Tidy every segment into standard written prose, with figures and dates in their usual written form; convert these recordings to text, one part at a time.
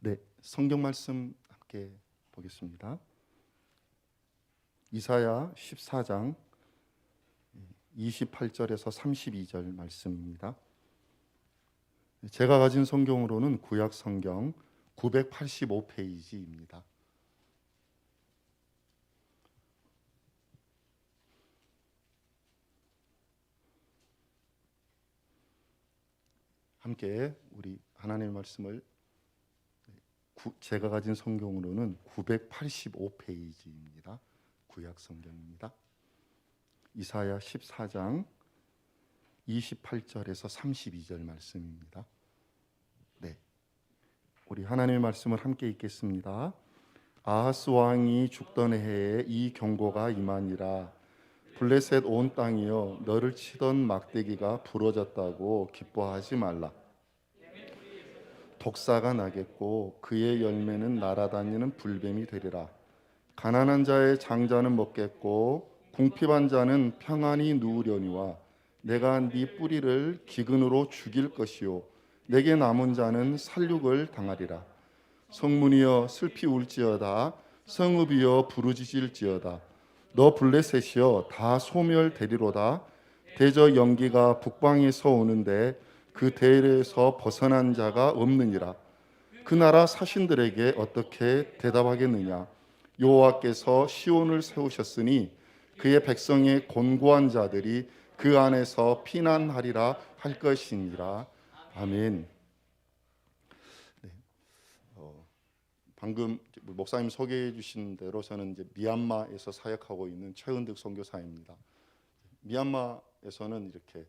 네, 성경 말씀 함께 보겠습니다. 이사야 14장 28절에서 32절 말씀입니다. 제가 가진 성경으로는 구약 성경 985페이지입니다. 함께 우리 하나님의 말씀을 제가 가진 성경으로는 985페이지입니다. 구약 성경입니다. 이사야 14장 28절에서 32절 말씀입니다. 네, 우리 하나님의 말씀을 함께 읽겠습니다. 아하스 왕이 죽던 해에 이 경고가 임하니라. 블레셋 온 땅이여, 너를 치던 막대기가 부러졌다고 기뻐하지 말라. 독사가 나겠고 그의 열매는 날아다니는 불뱀이 되리라. 가난한 자의 장자는 먹겠고 궁핍한 자는 평안히 누우려니와 내가 네 뿌리를 기근으로 죽일 것이요 내게 남은 자는 살육을 당하리라. 성문이여 슬피 울지어다. 성읍이여 부르짖을지어다. 너 블레셋이여 다 소멸되리로다. 대저 연기가 북방에서 오는데 그 대열에서 벗어난 자가 없느니라. 그 나라 사신들에게 어떻게 대답하겠느냐. 여호와께서 시온을 세우셨으니 그의 백성의 곤고한 자들이 그 안에서 피난하리라 할 것이니라. 아멘. 네, 방금 목사님 소개해 주신 대로 저는 이제 미얀마에서 사역하고 있는 최은득 선교사입니다. 미얀마에서는 이렇게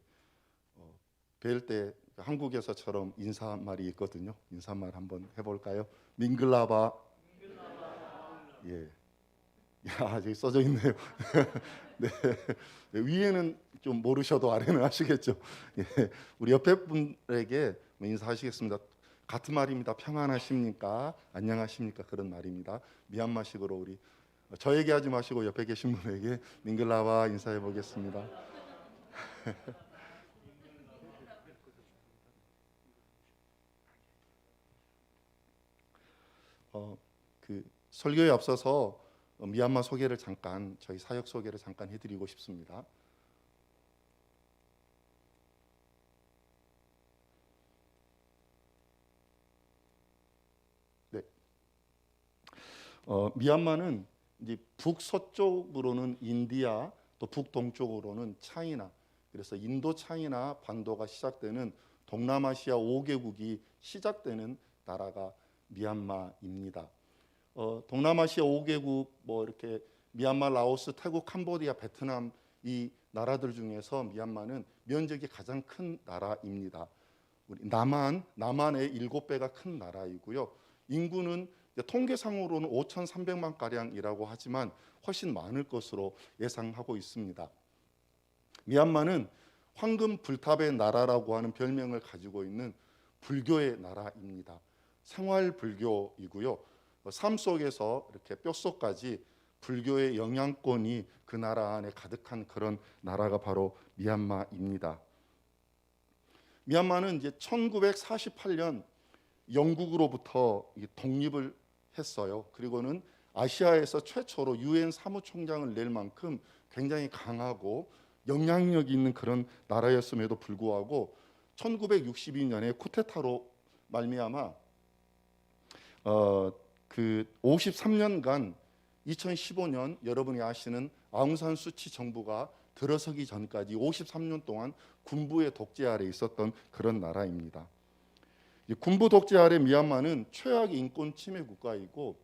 뵐 때 한국에서처럼 인사말이 있거든요. 인사말 한번 해볼까요? 밍글라바. 예, 야, 저기 써져 있네요. 네. 위에는 좀 모르셔도 아래는 아시겠죠. 예, 우리 옆에 분에게 인사하시겠습니다. 같은 말입니다. 평안하십니까? 안녕하십니까? 그런 말입니다. 미얀마식으로 우리 저에게 하지 마시고 옆에 계신 분에게 밍글라바 인사해 보겠습니다. 그 설교에 앞서서 미얀마 소개를 잠깐, 저희 사역 소개를 잠깐 해드리고 싶습니다. 네, 미얀마는 이제 북서쪽으로는 인디아, 또 북동쪽으로는 차이나, 그래서 인도 차이나 반도가 시작되는 동남아시아 5개국이 시작되는 나라가 미얀마입니다. 동남아시아 5개국 뭐 이렇게 미얀마, 라오스, 태국, 캄보디아, 베트남 이 나라들 중에서 미얀마는 면적이 가장 큰 나라입니다. 우리 남한의 7배가 큰 나라이고요. 인구는 통계상으로는 5,300만 가량이라고 하지만 훨씬 많을 것으로 예상하고 있습니다. 미얀마는 황금 불탑의 나라라고 하는 별명을 가지고 있는 불교의 나라입니다. 생활 불교이고요. 삶 속에서 이렇게 뼛속까지 불교의 영향권이 그 나라 안에 가득한 그런 나라가 바로 미얀마입니다. 미얀마는 이제 1948년 영국으로부터 독립을 했어요. 그리고는 아시아에서 최초로 유엔 사무총장을 낼 만큼 굉장히 강하고 영향력 있는 그런 나라였음에도 불구하고 1962년에 쿠데타로 말미암아 그 53년간 2015년 여러분이 아시는 아웅산 수치 정부가 들어서기 전까지 53년 동안 군부의 독재 아래 있었던 그런 나라입니다. 군부 독재 아래 미얀마는 최악의 인권 침해 국가이고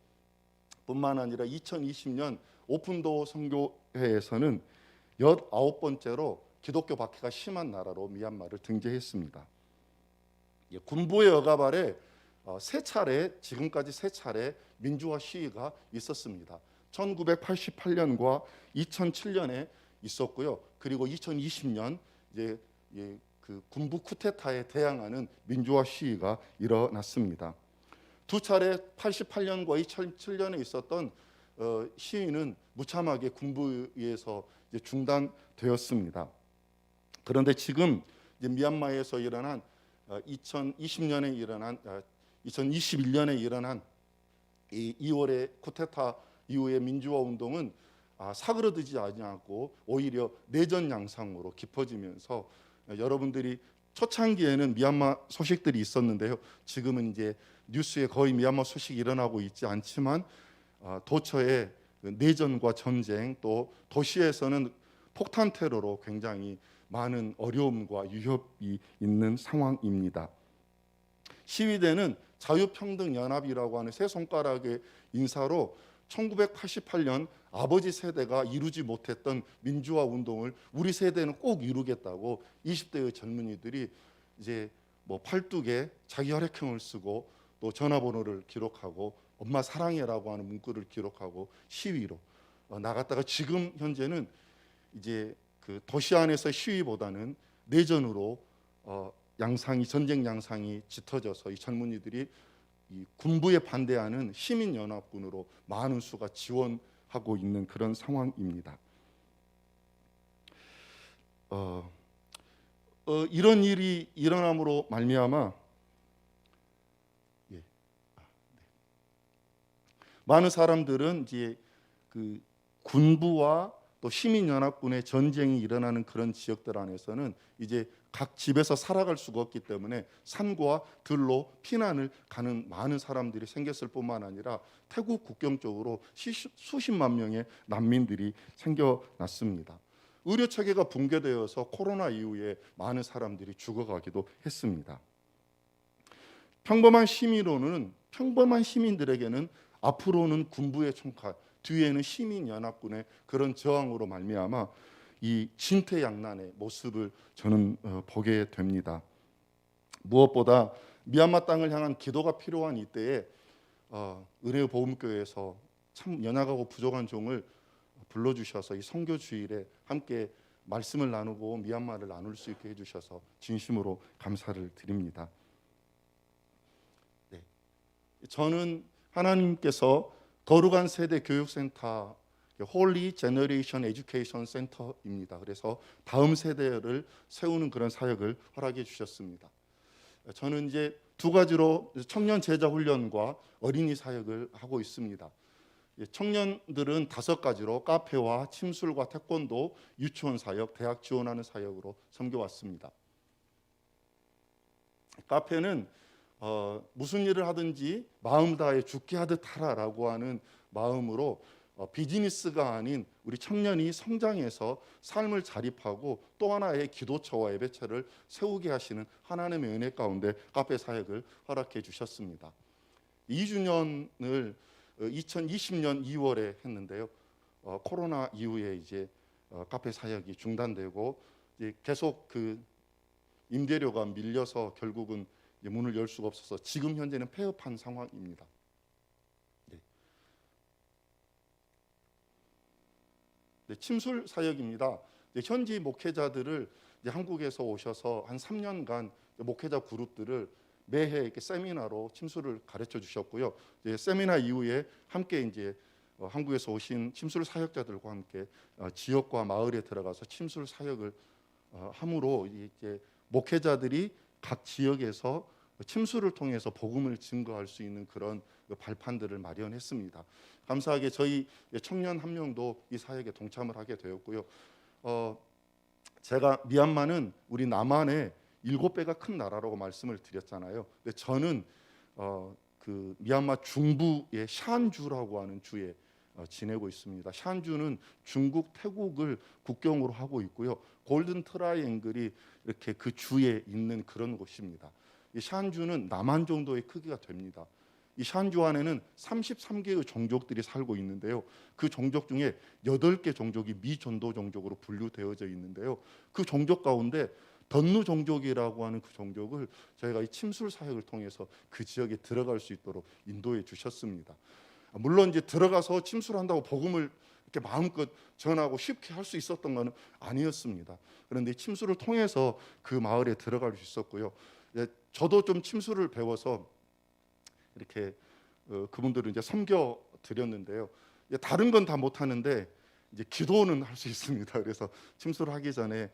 뿐만 아니라 2020년 오픈도어 선교회에서는 19번째로 기독교 박해가 심한 나라로 미얀마를 등재했습니다. 군부의 억압 아래 지금까지 세 차례 민주화 시위가 있었습니다. 1988년과 2007년에 있었고요. 그리고 2020년 이제 그 군부 쿠데타에 대항하는 민주화 시위가 일어났습니다. 두 차례 88년과 2007년에 있었던 시위는 무참하게 군부에 의해서 중단되었습니다. 그런데 지금 이제 미얀마에서 일어난 2020년에 일어난 2021년에 일어난 이 2월의 쿠데타 이후의 민주화 운동은 사그러들지 않고 오히려 내전 양상으로 깊어지면서 여러분들이 초창기에는 미얀마 소식들이 있었는데요. 지금은 이제 뉴스에 거의 미얀마 소식이 일어나고 있지 않지만 도처의 내전과 전쟁, 또 도시에서는 폭탄 테러로 굉장히 많은 어려움과 위협이 있는 상황입니다. 시위대는 자유평등연합이라고 하는 세 손가락의 인사로 1988년 아버지 세대가 이루지 못했던 민주화 운동을 우리 세대는 꼭 이루겠다고 20대의 젊은이들이 이제 뭐 팔뚝에 자기 혈액형을 쓰고 또 전화번호를 기록하고 엄마 사랑해라고 하는 문구를 기록하고 시위로 나갔다가 지금 현재는 이제 그 도시 안에서 시위보다는 내전으로 양상이 전쟁 양상이 짙어져서 이 젊은이들이 이 군부에 반대하는 시민연합군으로 많은 수가 지원하고 있는 그런 상황입니다. 이런 일이 일어남으로 말미암아 많은 사람들은 이제 그 군부와 또 시민연합군의 전쟁이 일어나는 그런 지역들 안에서는 이제 각 집에서 살아갈 수가 없기 때문에 산과 들로 피난을 가는 많은 사람들이 생겼을 뿐만 아니라 태국 국경 쪽으로 수십만 명의 난민들이 생겨났습니다. 의료 체계가 붕괴되어서 코로나 이후에 많은 사람들이 죽어가기도 했습니다. 평범한 시민들에게는 앞으로는 군부의 총칼, 뒤에는 시민연합군의 그런 저항으로 말미암아 이 진퇴양난의 모습을 저는 보게 됩니다. 무엇보다 미얀마 땅을 향한 기도가 필요한 이때에 의뢰보험교회에서 참 연약하고 부족한 종을 불러주셔서 이 선교 주일에 함께 말씀을 나누고 미얀마를 나눌 수 있게 해주셔서 진심으로 감사를 드립니다. 네. 저는 하나님께서 거룩한 세대 교육센터 Holy Generation Education Center입니다. 그래서 다음 세대를 세우는 그런 사역을 허락해 주셨습니다. 저는 이제 두 가지로 청년 제자 훈련과 어린이 사역을 하고 있습니다. 청년들은 5가지로 카페와 침술과 태권도, 유치원 사역, 대학 지원하는 사역으로 섬겨왔습니다. 카페는 무슨 일을 하든지 마음 다해 죽게 하듯 하라라고 하는 마음으로 비즈니스가 아닌 우리 청년이 성장해서 삶을 자립하고 또 하나의 기도처와 예배처를 세우게 하시는 하나님의 은혜 가운데 카페 사역을 허락해 주셨습니다. 2주년을 2020년 2월에 했는데요. 코로나 이후에 이제 카페 사역이 중단되고 이제 계속 그 임대료가 밀려서 결국은 문을 열 수가 없어서 지금 현재는 폐업한 상황입니다. 네, 침술 사역입니다. 현지 목회자들을 한국에서 오셔서 한 3년간 목회자 그룹들을 매해 이렇게 세미나로 침술을 가르쳐 주셨고요. 세미나 이후에 함께 이제 한국에서 오신 침술 사역자들과 함께 지역과 마을에 들어가서 침술 사역을 함으로 이제 목회자들이 각 지역에서 침술을 통해서 복음을 증거할 수 있는 그런 발판들을 마련했습니다. 감사하게 저희 청년 한 명도 이 사역에 동참을 하게 되었고요. 제가 미얀마는 우리 남한의 7배가 큰 나라라고 말씀을 드렸잖아요. 근데 저는 그 미얀마 중부의 샨주라고 하는 주에 지내고 있습니다. 샨주는 중국, 태국을 국경으로 하고 있고요. 골든 트라이앵글이 이렇게 그 주에 있는 그런 곳입니다. 이 샨주는 남한 정도의 크기가 됩니다. 이 샨주 안에는 33개의 종족들이 살고 있는데요. 그 종족 중에 8개 종족이 미전도 종족으로 분류되어져 있는데요. 그 종족 가운데 던누 종족이라고 하는 그 종족을 저희가 이 침술 사역을 통해서 그 지역에 들어갈 수 있도록 인도해 주셨습니다. 물론 이제 들어가서 침술한다고 복음을 이렇게 마음껏 전하고 쉽게 할 수 있었던 것은 아니었습니다. 그런데 침술을 통해서 그 마을에 들어갈 수 있었고요. 저도 좀 침술을 배워서 이렇게 그분들을 이제 섬겨 드렸는데요. 다른 건 다 못 하는데 이제 기도는 할 수 있습니다. 그래서 침술을 하기 전에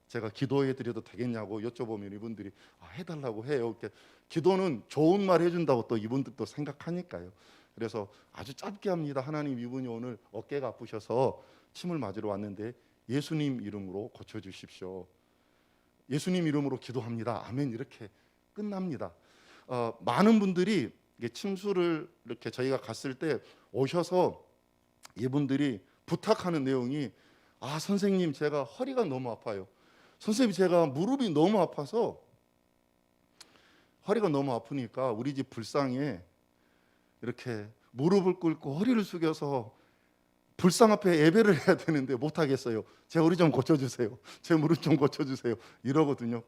제가 기도해 드려도 되겠냐고 여쭤보면 이분들이 해달라고 해요. 이렇게 기도는 좋은 말 해준다고 또 이분들도 생각하니까요. 그래서 아주 짧게 합니다. 하나님, 이분이 오늘 어깨가 아프셔서 침을 맞으러 왔는데 예수님 이름으로 고쳐주십시오. 예수님 이름으로 기도합니다. 아멘. 이렇게 끝납니다. 많은 분들이 침수를 이렇게 저희가 갔을 때 오셔서 이분들이 부탁하는 내용이 선생님, 제가 허리가 너무 아파요. 선생님, 제가 무릎이 너무 아파서 허리가 너무 아프니까 우리 집 불상에 이렇게 무릎을 꿇고 허리를 숙여서 불상 앞에 예배를 해야 되는데 못하겠어요. 제 허리 좀 고쳐주세요. 제 무릎 좀 고쳐주세요. 이러거든요.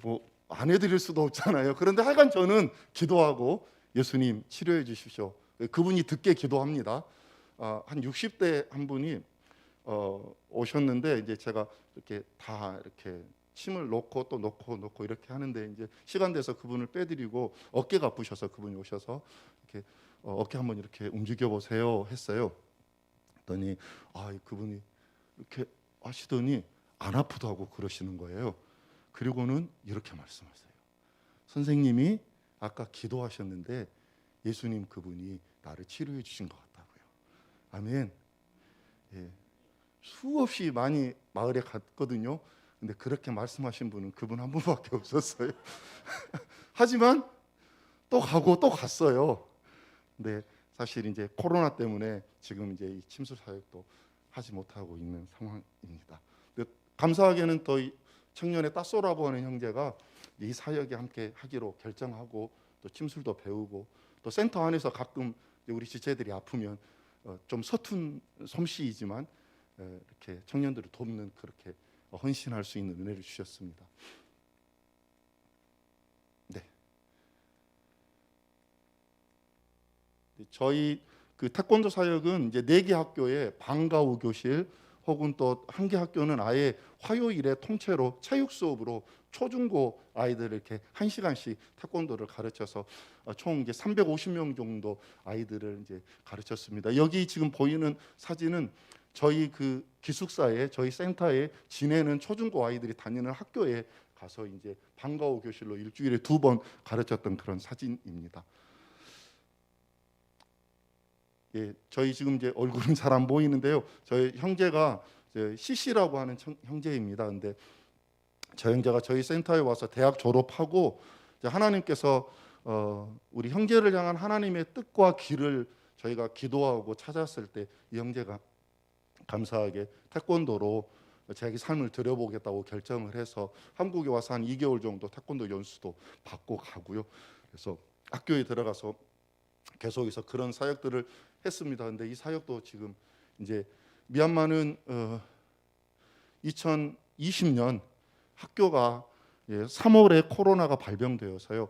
뭐 안 해드릴 수도 없잖아요. 그런데 하여간 저는 기도하고 예수님 치료해 주십시오. 그분이 듣게 기도합니다. 한 60대 한 분이 오셨는데 이제 제가 이렇게 다 이렇게 침을 놓고 또 놓고 이렇게 하는데 이제 시간 돼서 그분을 빼드리고 어깨가 아프셔서 그분이 오셔서 이렇게 어깨 한번 이렇게 움직여 보세요 했어요. 그랬더니 그분이 이렇게 하시더니 안 아프다고 그러시는 거예요. 그리고는 이렇게 말씀하세요. 선생님이 아까 기도하셨는데 예수님 그분이 나를 치료해 주신 것 같다고요. 아멘. 예. 수없이 많이 마을에 갔거든요. 근데 그렇게 말씀하신 분은 그분 한 분밖에 없었어요. 하지만 또 가고 또 갔어요. 근데 사실 이제 코로나 때문에 지금 이제 이 침수 사역도 하지 못하고 있는 상황입니다. 근데 감사하게는 또 청년의 따쏘라고 하는 형제가 이 사역에 함께 하기로 결정하고 또 침술도 배우고 또 센터 안에서 가끔 우리 지체들이 아프면 좀 서툰 솜씨이지만 이렇게 청년들을 돕는 그렇게 헌신할 수 있는 은혜를 주셨습니다. 네. 저희 그 태권도 사역은 이제 4개 학교에 방과후 교실 혹은 또 한 개 학교는 아예 화요일에 통째로 체육 수업으로 초중고 아이들 이렇게 1시간씩 태권도를 가르쳐서 총 이제 350명 정도 아이들을 이제 가르쳤습니다. 여기 지금 보이는 사진은 저희 그 기숙사에 저희 센터에 지내는 초중고 아이들이 다니는 학교에 가서 이제 방과후 교실로 일주일에 2번 가르쳤던 그런 사진입니다. 예, 저희 지금 이제 얼굴은 잘 안 보이는데요. 저희 형제가 CC라고 하는 형제입니다. 근데 저 형제가 저희 센터에 와서 대학 졸업하고 하나님께서 우리 형제를 향한 하나님의 뜻과 길을 저희가 기도하고 찾았을 때 이 형제가 감사하게 태권도로 자기 삶을 들여보겠다고 결정을 해서 한국에 와서 한 2개월 정도 태권도 연수도 받고 가고요. 그래서 학교에 들어가서 계속해서 그런 사역들을 했습니다. 근데 이 사역도 지금 이제 미얀마는 2020년 학교가 3월에 코로나가 발병되어서요.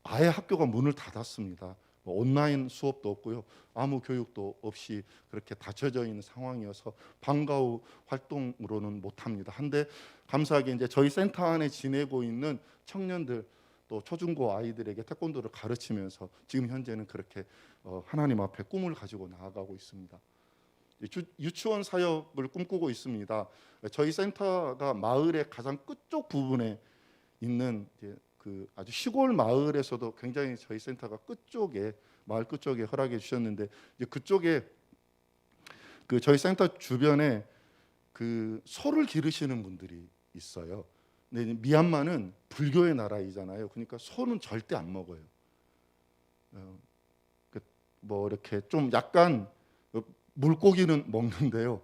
아예 학교가 문을 닫았습니다. 온라인 수업도 없고요. 아무 교육도 없이 그렇게 닫혀져 있는 상황이어서 방과후 활동으로는 못합니다. 한데 감사하게 이제 저희 센터 안에 지내고 있는 청년들 또 초중고 아이들에게 태권도를 가르치면서 지금 현재는 그렇게 하나님 앞에 꿈을 가지고 나아가고 있습니다. 유치원 사역을 꿈꾸고 있습니다. 저희 센터가 마을의 가장 끝쪽 부분에 있는 그 아주 시골 마을에서도 굉장히 저희 센터가 끝쪽에 마을 끝쪽에 허락해 주셨는데 이제 그쪽에 그 저희 센터 주변에 그 소를 기르시는 분들이 있어요. 근데 미얀마는 불교의 나라이잖아요. 그러니까 소는 절대 안 먹어요. 뭐 이렇게 좀 약간 물고기는 먹는데요.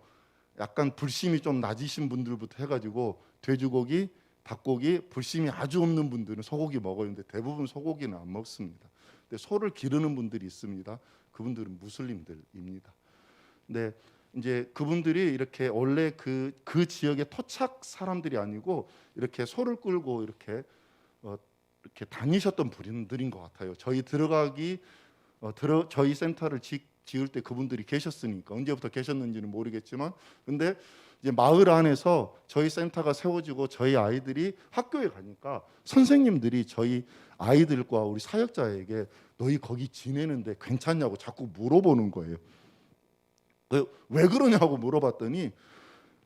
약간 불심이 좀 낮으신 분들부터 해가지고 돼지고기, 닭고기, 불심이 아주 없는 분들은 소고기 먹어요. 근데 대부분 소고기는 안 먹습니다. 근데 소를 기르는 분들이 있습니다. 그분들은 무슬림들입니다. 근데 이제 그분들이 이렇게 원래 그 지역의 토착 사람들이 아니고 이렇게 소를 끌고 이렇게 다니셨던 분들인 것 같아요. 저희 저희 센터를 지을 때 그분들이 계셨으니까 언제부터 계셨는지는 모르겠지만 근데 이제 마을 안에서 저희 센터가 세워지고 저희 아이들이 학교에 가니까 선생님들이 저희 아이들과 우리 사역자에게 너희 거기 지내는데 괜찮냐고 자꾸 물어보는 거예요. 왜 그러냐고 물어봤더니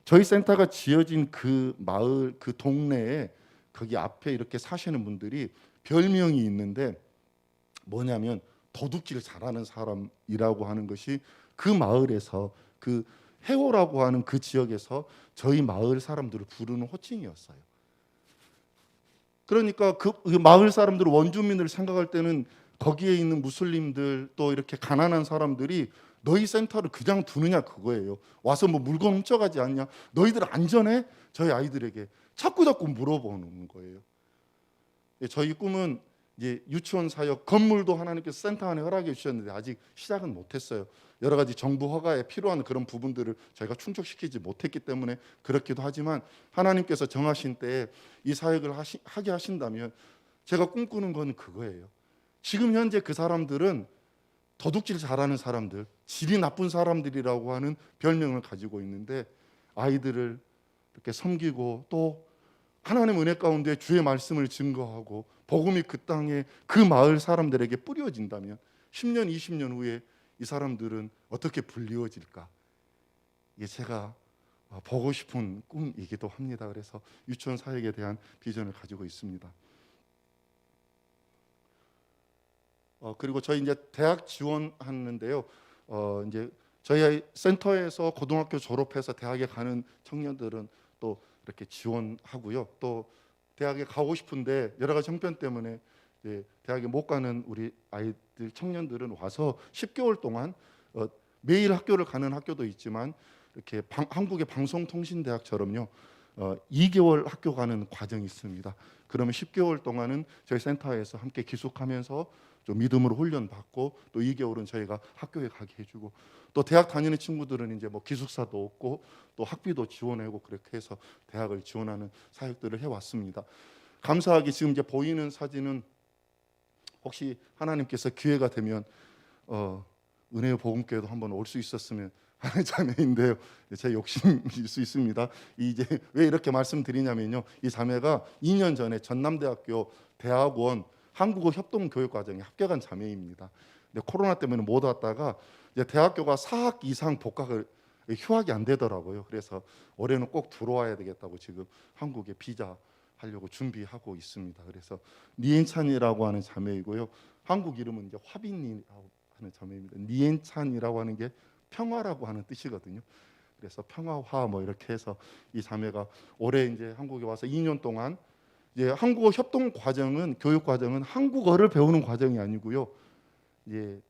저희 센터가 지어진 그 마을, 그 동네에 거기 앞에 이렇게 사시는 분들이 별명이 있는데 뭐냐면 도둑질 잘하는 사람이라고 하는 것이 그 마을에서 그 해오라고 하는 그 지역에서 저희 마을 사람들을 부르는 호칭이었어요. 그러니까 그 마을 사람들 원주민을 생각할 때는 거기에 있는 무슬림들 또 이렇게 가난한 사람들이 너희 센터를 그냥 두느냐 그거예요. 와서 뭐 물건 훔쳐가지 않냐? 너희들 안전해? 저희 아이들에게 자꾸 물어보는 거예요. 저희 꿈은 이제 유치원 사역 건물도 하나님께서 센터 안에 허락해 주셨는데 아직 시작은 못했어요. 여러 가지 정부 허가에 필요한 그런 부분들을 저희가 충족시키지 못했기 때문에 그렇기도 하지만 하나님께서 정하신 때에 이 사역을 하게 하신다면 제가 꿈꾸는 건 그거예요. 지금 현재 그 사람들은 도둑질 잘하는 사람들, 질이 나쁜 사람들이라고 하는 별명을 가지고 있는데 아이들을 이렇게 섬기고 또 하나님 은혜 가운데 주의 말씀을 증거하고 복음이 그 땅에 그 마을 사람들에게 뿌려진다면 10년, 20년 후에 이 사람들은 어떻게 불리워질까? 이게 제가 보고 싶은 꿈이기도 합니다. 그래서 유치원 사역에 대한 비전을 가지고 있습니다. 그리고 저희 이제 대학 지원하는데요. 이제 저희 센터에서 고등학교 졸업해서 대학에 가는 청년들은 또 이렇게 지원하고요. 또 대학에 가고 싶은데 여러 가지 형편 때문에 대학에 못 가는 우리 아이들 청년들은 와서 10개월 동안 매일 학교를 가는 학교도 있지만 이렇게 한국의 방송통신대학처럼요 2개월 학교 가는 과정이 있습니다. 그러면 10개월 동안은 저희 센터에서 함께 기숙하면서 좀 믿음으로 훈련받고 또 2개월은 저희가 학교에 가게 해주고 또 대학 다니는 친구들은 이제 뭐 기숙사도 없고 또 학비도 지원하고 그렇게 해서 대학을 지원하는 사역들을 해왔습니다. 감사하게 지금 이제 보이는 사진은 혹시 하나님께서 기회가 되면 은혜의 복음교회도 한번 올 수 있었으면 하는 자매인데요. 제 욕심일 수 있습니다. 이제 왜 이렇게 말씀드리냐면요. 이 자매가 2년 전에 전남대학교 대학원 한국어 협동교육과정에 합격한 자매입니다. 근데 코로나 때문에 못 왔다가 이제 대학교가 4학 이상 복학을 휴학이 안 되더라고요. 그래서 올해는 꼭 들어와야 되겠다고 지금 한국에 비자 하려고 준비하고 있습니다. 그래서 니엔찬이라고 하는 자매이고요. 한국 이름은 이제 화빈이라고 하는 자매입니다. 니엔찬이라고 하는 게 평화라고 하는 뜻이거든요. 그래서 평화화 뭐 이렇게 해서 이 자매가 올해 이제 한국에 와서 2년 동안 이제 한국어 협동 과정은 교육 과정은 한국어를 배우는 과정이 아니고요. 이제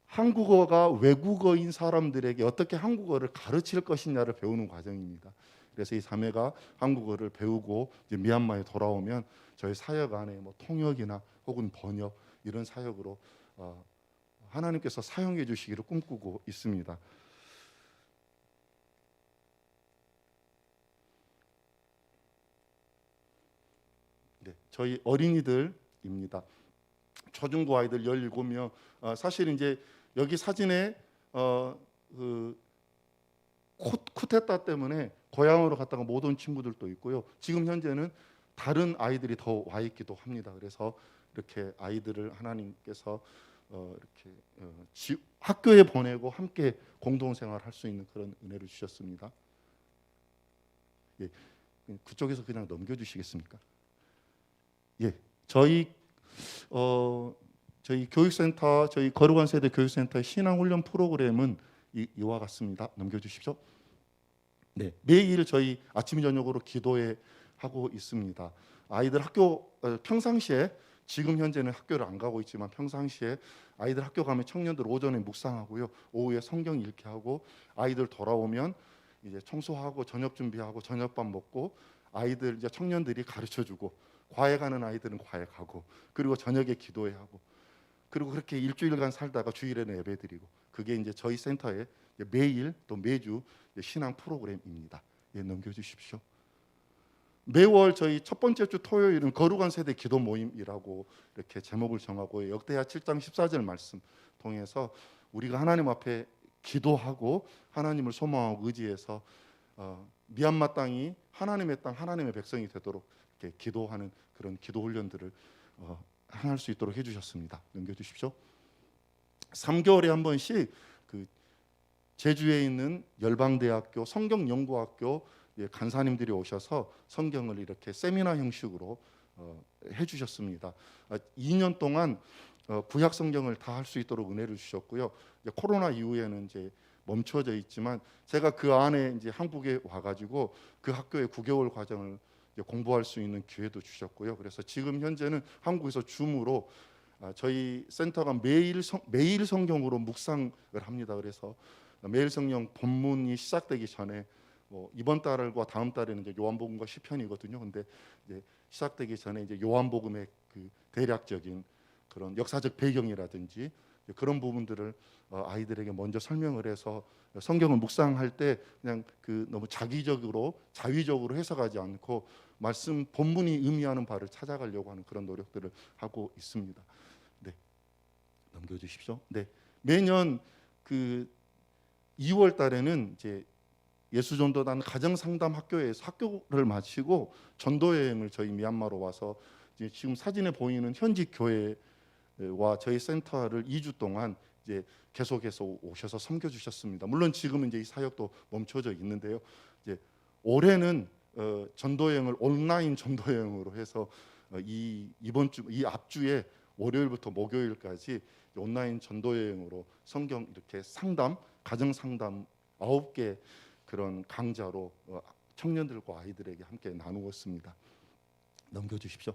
한국어가 외국어인 사람들에게 어떻게 한국어를 가르칠 것이냐를 배우는 과정입니다. 그래서 이 자매가 한국어를 배우고 이제 미얀마에 돌아오면 저희 사역 안에 뭐 통역이나 혹은 번역 이런 사역으로 하나님께서 사용해 주시기를 꿈꾸고 있습니다. 네, 저희 어린이들입니다. 초중고 아이들 17명. 사실 이제 여기 사진에 그 쿠데타 때문에 고향으로 갔다가 못 온 친구들도 있고요. 지금 현재는 다른 아이들이 더 와 있기도 합니다. 그래서 이렇게 아이들을 하나님께서 이렇게 학교에 보내고 함께 공동생활 할 수 있는 그런 은혜를 주셨습니다. 예, 그쪽에서 그냥 넘겨주시겠습니까? 예, 저희 교육센터, 저희 거룩한 세대 교육센터의 신앙훈련 프로그램은 이와 같습니다. 넘겨주십시오. 네, 매일 저희 아침 저녁으로 기도회 하고 있습니다. 아이들 학교 평상시에 지금 현재는 학교를 안 가고 있지만 평상시에 아이들 학교 가면 청년들 오전에 묵상하고요, 오후에 성경 읽게 하고 아이들 돌아오면 이제 청소하고 저녁 준비하고 저녁밥 먹고 아이들 이제 청년들이 가르쳐주고 과외 가는 아이들은 과외 가고 그리고 저녁에 기도회 하고 그리고 그렇게 일주일간 살다가 주일에는 예배드리고 그게 이제 저희 센터의 매일 또 매주 신앙 프로그램입니다. 예, 넘겨주십시오. 매월 저희 첫 번째 주 토요일은 거룩한 세대 기도 모임이라고 이렇게 제목을 정하고 역대하 7장 14절 말씀 통해서 우리가 하나님 앞에 기도하고 하나님을 소망하고 의지해서 미얀마 땅이 하나님의 땅, 하나님의 백성이 되도록 이렇게 기도하는 그런 기도 훈련들을 행할 수 있도록 해주셨습니다. 넘겨주십시오. 3개월에 한 번씩 그 제주에 있는 열방대학교 성경연구학교 간사님들이 오셔서 성경을 이렇게 세미나 형식으로 해주셨습니다. 2년 동안 구약 성경을 다 할 수 있도록 은혜를 주셨고요. 이제 코로나 이후에는 이제 멈춰져 있지만 제가 그 안에 이제 한국에 와가지고 그 학교의 9개월 과정을 공부할 수 있는 기회도 주셨고요. 그래서 지금 현재는 한국에서 줌으로 저희 센터가 매일 성경으로 묵상을 합니다. 그래서 매일 성경 본문이 시작되기 전에 뭐 이번 달과 다음 달에는 이제 요한복음과 시편이거든요. 근데 이제 시작되기 전에 이제 요한복음의 그 대략적인 그런 역사적 배경이라든지 그런 부분들을 아이들에게 먼저 설명을 해서 성경을 묵상할 때 그냥 그 너무 자위적으로 해석하지 않고 말씀 본문이 의미하는 바를 찾아가려고 하는 그런 노력들을 하고 있습니다. 네, 넘겨주십시오. 네, 매년 그 2월 달에는 이제 예수전도단 가정상담 학교에서 학교를 마치고 전도 여행을 저희 미얀마로 와서 이제 지금 사진에 보이는 현지 교회와 저희 센터를 2주 동안 이제 계속해서 오셔서 섬겨 주셨습니다. 물론 지금은 이제 이 사역도 멈춰져 있는데요. 이제 올해는 전도 여행을 온라인 전도 여행으로 해서 이번 주 이 앞주에 월요일부터 목요일까지 온라인 전도 여행으로 성경 이렇게 가정 상담 9개 그런 강좌로 청년들과 아이들에게 함께 나누었습니다. 넘겨주십시오.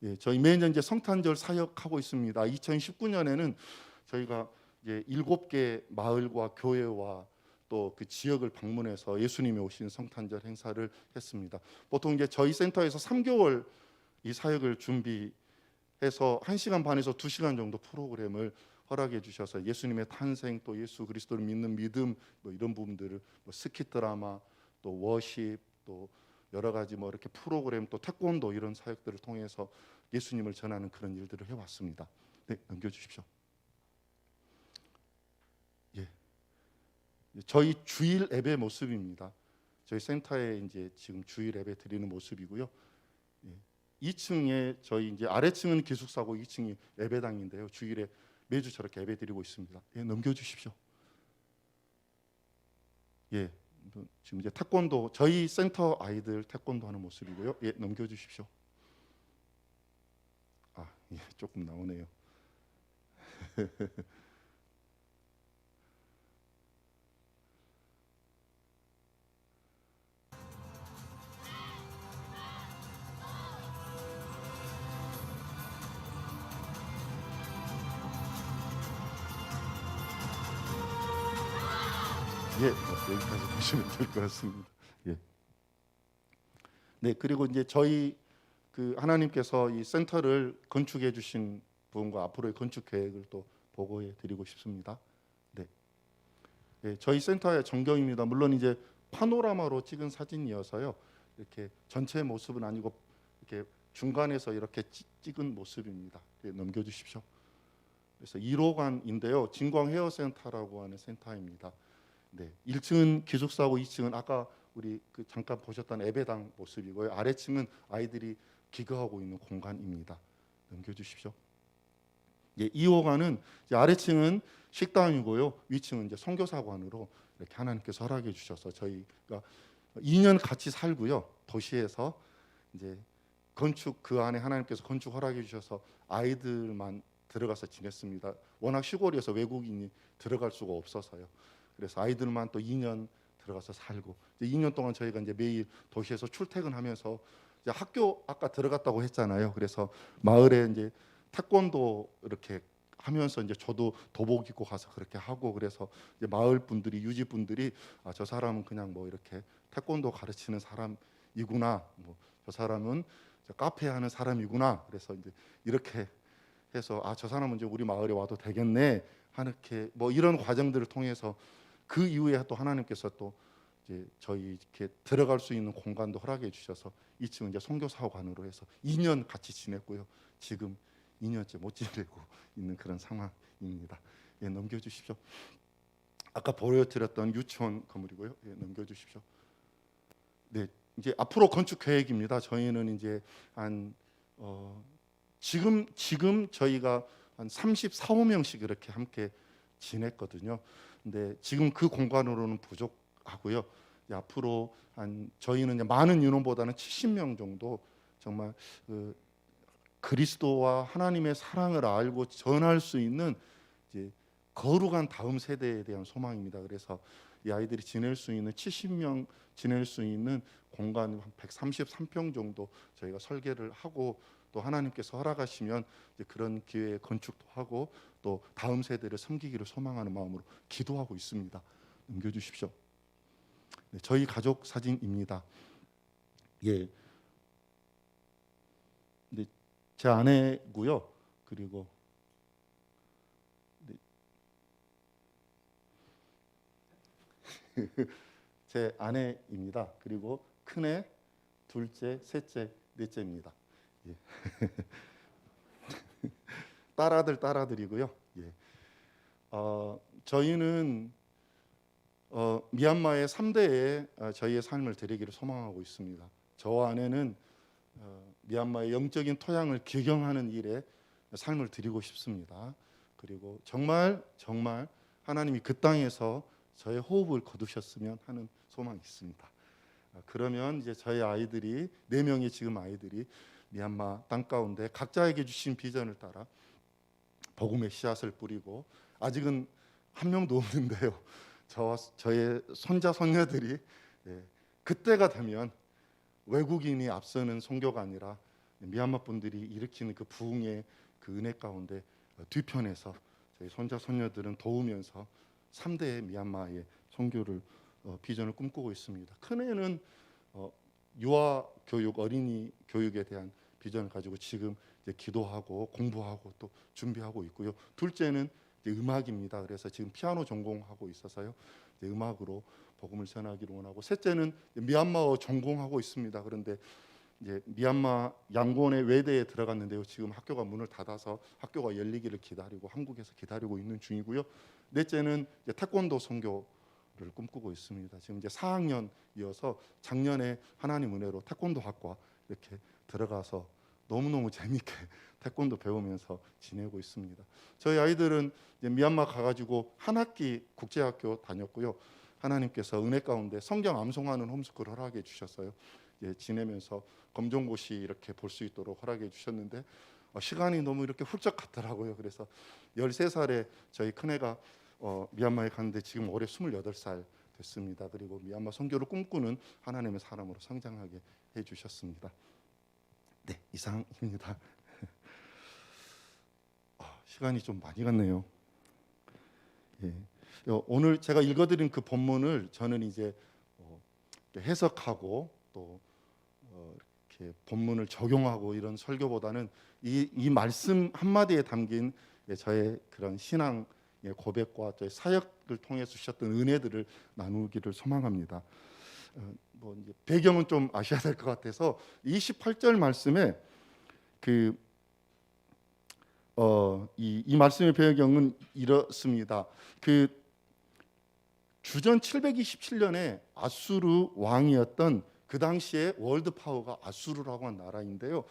예, 저희 매년 이제 성탄절 사역하고 있습니다. 2019년에는 저희가 이제 7개 마을과 교회와 또 그 지역을 방문해서 예수님이 오신 성탄절 행사를 했습니다. 보통 이제 저희 센터에서 3개월 이 사역을 준비해서 1시간 반에서 2시간 정도 프로그램을 허락해 주셔서 예수님의 탄생 또 예수 그리스도를 믿는 믿음 뭐 이런 부분들을 뭐 스킷 드라마 또 워십 또 여러 가지 뭐 이렇게 프로그램 또 태권도 이런 사역들을 통해서 예수님을 전하는 그런 일들을 해왔습니다. 네, 넘겨주십시오. 예, 저희 주일 예배 모습입니다. 저희 센터에 이제 지금 주일 예배 드리는 모습이고요. 예, 2층에 저희 이제 아래층은 기숙사고 2층이 예배당인데요. 주일에 매주 저렇게 예배 드리고 있습니다. 예, 넘겨주십시오. 예, 지금 이제 태권도 저희 센터 아이들 태권도 하는 모습이고요. 예, 넘겨주십시오. 예, 조금 나오네요. 예, 여기까지 보시면 될 것 같습니다. 예. 네, 그리고 이제 저희 그 하나님께서 이 센터를 건축해 주신 분과 앞으로의 건축 계획을 또 보고해 드리고 싶습니다. 네, 예, 저희 센터의 전경입니다. 물론 이제 파노라마로 찍은 사진이어서요. 이렇게 전체 모습은 아니고 이렇게 중간에서 이렇게 찍은 모습입니다. 예, 넘겨주십시오. 그래서 1호관인데요. 진광 헤어센터라고 하는 센터입니다. 네, 1층은 기숙사고 2층은 아까 우리 그 잠깐 보셨던 예배당 모습이고요. 아래층은 아이들이 기거하고 있는 공간입니다. 넘겨주십시오. 예, 2호관은 이제 아래층은 식당이고요. 위층은 이제 선교사관으로 이렇게 하나님께서 허락해 주셔서 저희가 2년 같이 살고요. 도시에서 이제 건축 그 안에 하나님께서 건축 허락해 주셔서 아이들만 들어가서 지냈습니다. 워낙 시골이어서 외국인이 들어갈 수가 없어서요. 그래서 아이들만 또 2년 들어가서 살고 2년 동안 저희가 이제 매일 도시에서 출퇴근하면서 이제 학교 아까 들어갔다고 했잖아요. 그래서 마을에 이제 태권도 이렇게 하면서 이제 저도 도복 입고 가서 그렇게 하고 그래서 이제 마을 분들이 유지 분들이 저 사람은 그냥 뭐 이렇게 태권도 가르치는 사람이구나. 뭐 저 사람은 카페 하는 사람이구나. 그래서 이제 이렇게 해서 저 사람은 이제 우리 마을에 와도 되겠네. 하는게 뭐 이런 과정들을 통해서 그 이후에 또 하나님께서 또 이제 저희 이렇게 들어갈 수 있는 공간도 허락해 주셔서 2층은 이제 선교사관으로 해서 2년 같이 지냈고요. 지금 2년째 못 지내고 있는 그런 상황입니다. 예, 넘겨주십시오. 아까 보여드렸던 유치원 건물이고요. 예, 넘겨주십시오. 네, 이제 앞으로 건축 계획입니다. 저희는 이제 한 지금 저희가 한 34~35명씩 이렇게 함께 지냈거든요. 근데 지금 그 공간으로는 부족하고요. 앞으로 저희는 이제 많은 인원보다는 70명 정도 정말 그리스도와 하나님의 사랑을 알고 전할 수 있는 이제 거룩한 다음 세대에 대한 소망입니다. 그래서 이 아이들이 지낼 수 있는 70명 지낼 수 있는 공간 한 133평 정도 저희가 설계를 하고 또 하나님께서 허락하시면 이제 그런 기회 건축도 하고 또 다음 세대를 섬기기를 소망하는 마음으로 기도하고 있습니다. 넘겨주십시오. 네, 저희 가족 사진입니다. 예, 네, 제 아내고요. 그리고 네, 제 아내입니다. 그리고 큰애, 둘째, 셋째, 넷째입니다. 예. 딸아들이고요. 예. 저희는 미얀마의 3대에 저희의 삶을 드리기를 소망하고 있습니다. 저와 아내는 미얀마의 영적인 토양을 개경하는 일에 삶을 드리고 싶습니다. 그리고 정말 하나님이 그 땅에서 저의 호흡을 거두셨으면 하는 소망이 있습니다. 그러면 이제 저희 아이들이 4명의 지금 아이들이 미얀마 땅 가운데 각자에게 주신 비전을 따라 복음의 씨앗을 뿌리고 아직은 한 명도 없는데요. 저와 저의 손자 손녀들이 그때가 되면 외국인이 앞서는 선교가 아니라 미얀마 분들이 일으키는 그 부흥의 그 은혜 가운데 뒤편에서 저희 손자 손녀들은 도우면서 3대의 미얀마의 선교를 비전을 꿈꾸고 있습니다. 큰애는 유아 교육, 어린이 교육에 대한 비전을 가지고 지금 이제 기도하고 공부하고 또 준비하고 있고요. 둘째는 이제 음악입니다. 그래서 지금 피아노 전공하고 있어서요. 이제 음악으로 복음을 전하기를 원하고, 셋째는 미얀마어 전공하고 있습니다. 그런데 이제 미얀마 양곤의 외대에 들어갔는데요. 지금 학교가 문을 닫아서 학교가 열리기를 기다리고 한국에서 기다리고 있는 중이고요. 넷째는 이제 태권도 선교를 꿈꾸고 있습니다. 지금 이제 4학년이어서 작년에 하나님 은혜로 태권도 학과 이렇게 들어가서 너무너무 재밌게 태권도 배우면서 지내고 있습니다. 저희 아이들은 이제 미얀마 가가지고 한 학기 국제학교 다녔고요. 하나님께서 은혜 가운데 성경 암송하는 홈스쿨 허락해 주셨어요. 예, 지내면서 검정고시 이렇게 볼 수 있도록 허락해 주셨는데 시간이 너무 이렇게 훌쩍 갔더라고요. 그래서 13살에 저희 큰애가 미얀마에 갔는데 지금 올해 28살 됐습니다. 그리고 미얀마 선교를 꿈꾸는 하나님의 사람으로 성장하게 해주셨습니다. 네, 이상입니다. 시간이 좀 많이 갔네요. 예. 오늘 제가 읽어드린 그 본문을 저는 이제 해석하고 또 이렇게 본문을 적용하고 이런 설교보다는 이 말씀 한마디에 담긴 저의 그런 신앙의 고백과 저의 사역을 통해서 주셨던 은혜들을 나누기를 소망합니다. 뭐 이제 배경은 좀 아셔야 될 것 같아서 28절 말씀에 이 말씀의 배경은 이렇습니다. 주전 727년에 아수르 왕이었던 그 당시에 월드 파워가 아수르라고 한 나라인데요.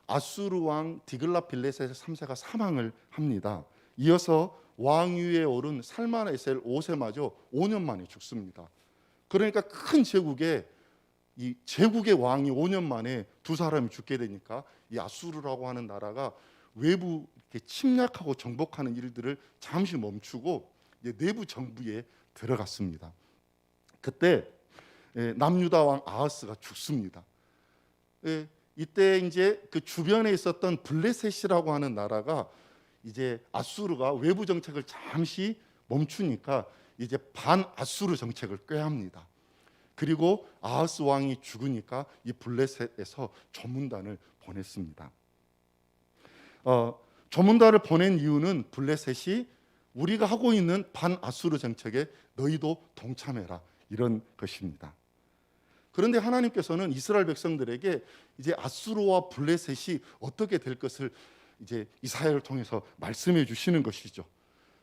아수르 왕 디글라필레셋 3세가 사망을 합니다. 이어서 왕위에 오른 살마네셀 5세마저 5년 만에 죽습니다. 그러니까 큰 제국에 이 제국의 왕이 5년 만에 두 사람이 죽게 되니까 이 아수르라고 하는 나라가 외부 이렇게 침략하고 정복하는 일들을 잠시 멈추고 이제 내부 정부에 들어갔습니다. 그때 남유다 왕 아하스가 죽습니다. 이때 이제 그 주변에 있었던 블레셋이라고 하는 나라가 이제 아수르가 외부 정책을 잠시 멈추니까 이제 반아수르 정책을 꾀합니다. 그리고 아하스 왕이 죽으니까 이 블레셋에서 조문단을 보냈습니다. 조문단을 보낸 이유는 블레셋이 우리가 하고 있는 반아수르 정책에 너희도 동참해라 이런 것입니다. 그런데 하나님께서는 이스라엘 백성들에게 이제 아수르와 블레셋이 어떻게 될 것을 이제 이사야를 통해서 말씀해 주시는 것이죠.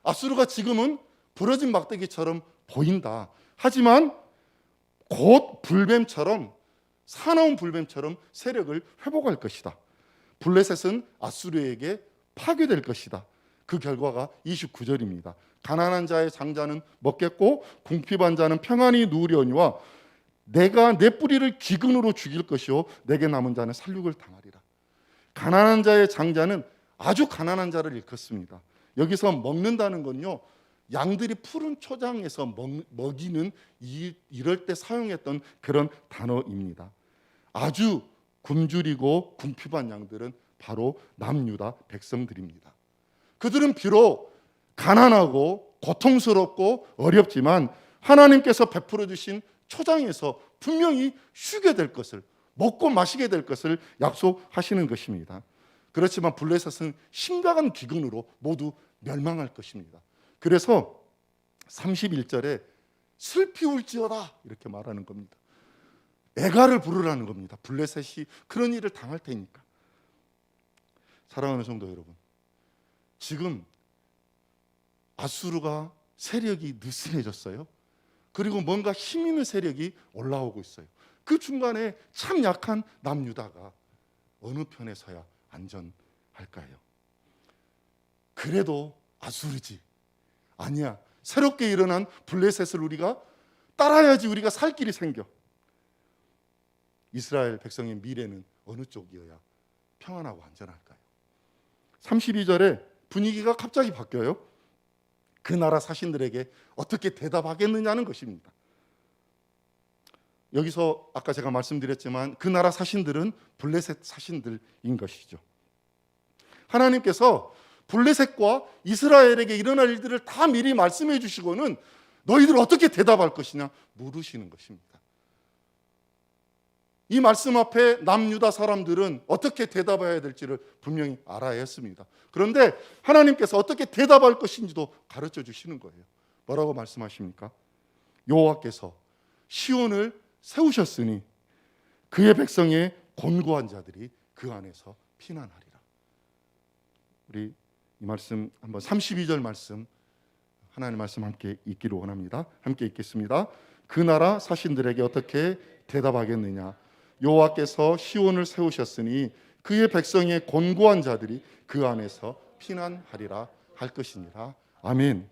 아수르가 지금은 부러진 막대기처럼 보인다. 하지만 곧 불뱀처럼 사나운 불뱀처럼 세력을 회복할 것이다. 블레셋은 아수르에게 파괴될 것이다. 그 결과가 29절입니다. 가난한 자의 장자는 먹겠고 궁핍한 자는 평안히 누우려니와 내가 내 뿌리를 기근으로 죽일 것이요 내게 남은 자는 살육을 당하리라. 가난한 자의 장자는 아주 가난한 자를 일컫습니다. 여기서 먹는다는 건요, 양들이 푸른 초장에서 먹이는 이럴 때 사용했던 그런 단어입니다. 아주 굶주리고 궁핍한 양들은 바로 남유다 백성들입니다. 그들은 비록 가난하고 고통스럽고 어렵지만 하나님께서 베풀어 주신 초장에서 분명히 쉬게 될 것을, 먹고 마시게 될 것을 약속하시는 것입니다. 그렇지만 블레셋은 심각한 기근으로 모두 멸망할 것입니다. 그래서 31절에 슬피 울지어다 이렇게 말하는 겁니다. 애가를 부르라는 겁니다. 블레셋이 그런 일을 당할 테니까. 사랑하는 성도 여러분, 지금 아수르가 세력이 느슨해졌어요. 그리고 뭔가 힘 있는 세력이 올라오고 있어요. 그 중간에 참 약한 남유다가 어느 편에 서야 안전할까요? 그래도 아수르지. 아니야. 새롭게 일어난 블레셋을 우리가 따라야지 우리가 살 길이 생겨. 이스라엘 백성의 미래는 어느 쪽이어야 평안하고 안전할까요? 32절에 분위기가 갑자기 바뀌어요. 그 나라 사신들에게 어떻게 대답하겠느냐는 것입니다. 여기서 아까 제가 말씀드렸지만 그 나라 사신들은 블레셋 사신들인 것이죠. 하나님께서 블레셋과 이스라엘에게 일어날 일들을 다 미리 말씀해 주시고는 너희들 어떻게 대답할 것이냐 물으시는 것입니다. 이 말씀 앞에 남유다 사람들은 어떻게 대답해야 될지를 분명히 알아야 했습니다. 그런데 하나님께서 어떻게 대답할 것인지도 가르쳐 주시는 거예요. 뭐라고 말씀하십니까? 여호와께서 시온을 세우셨으니 그의 백성의 곤고한 자들이 그 안에서 피난하리라. 우리 이 말씀 한번 32절 말씀 하나님 말씀 함께 읽기를 원합니다. 함께 읽겠습니다. 그 나라 사신들에게 어떻게 대답하겠느냐? 여호와께서 시온을 세우셨으니 그의 백성의 곤고한 자들이 그 안에서 피난하리라 할 것이니라. 아멘.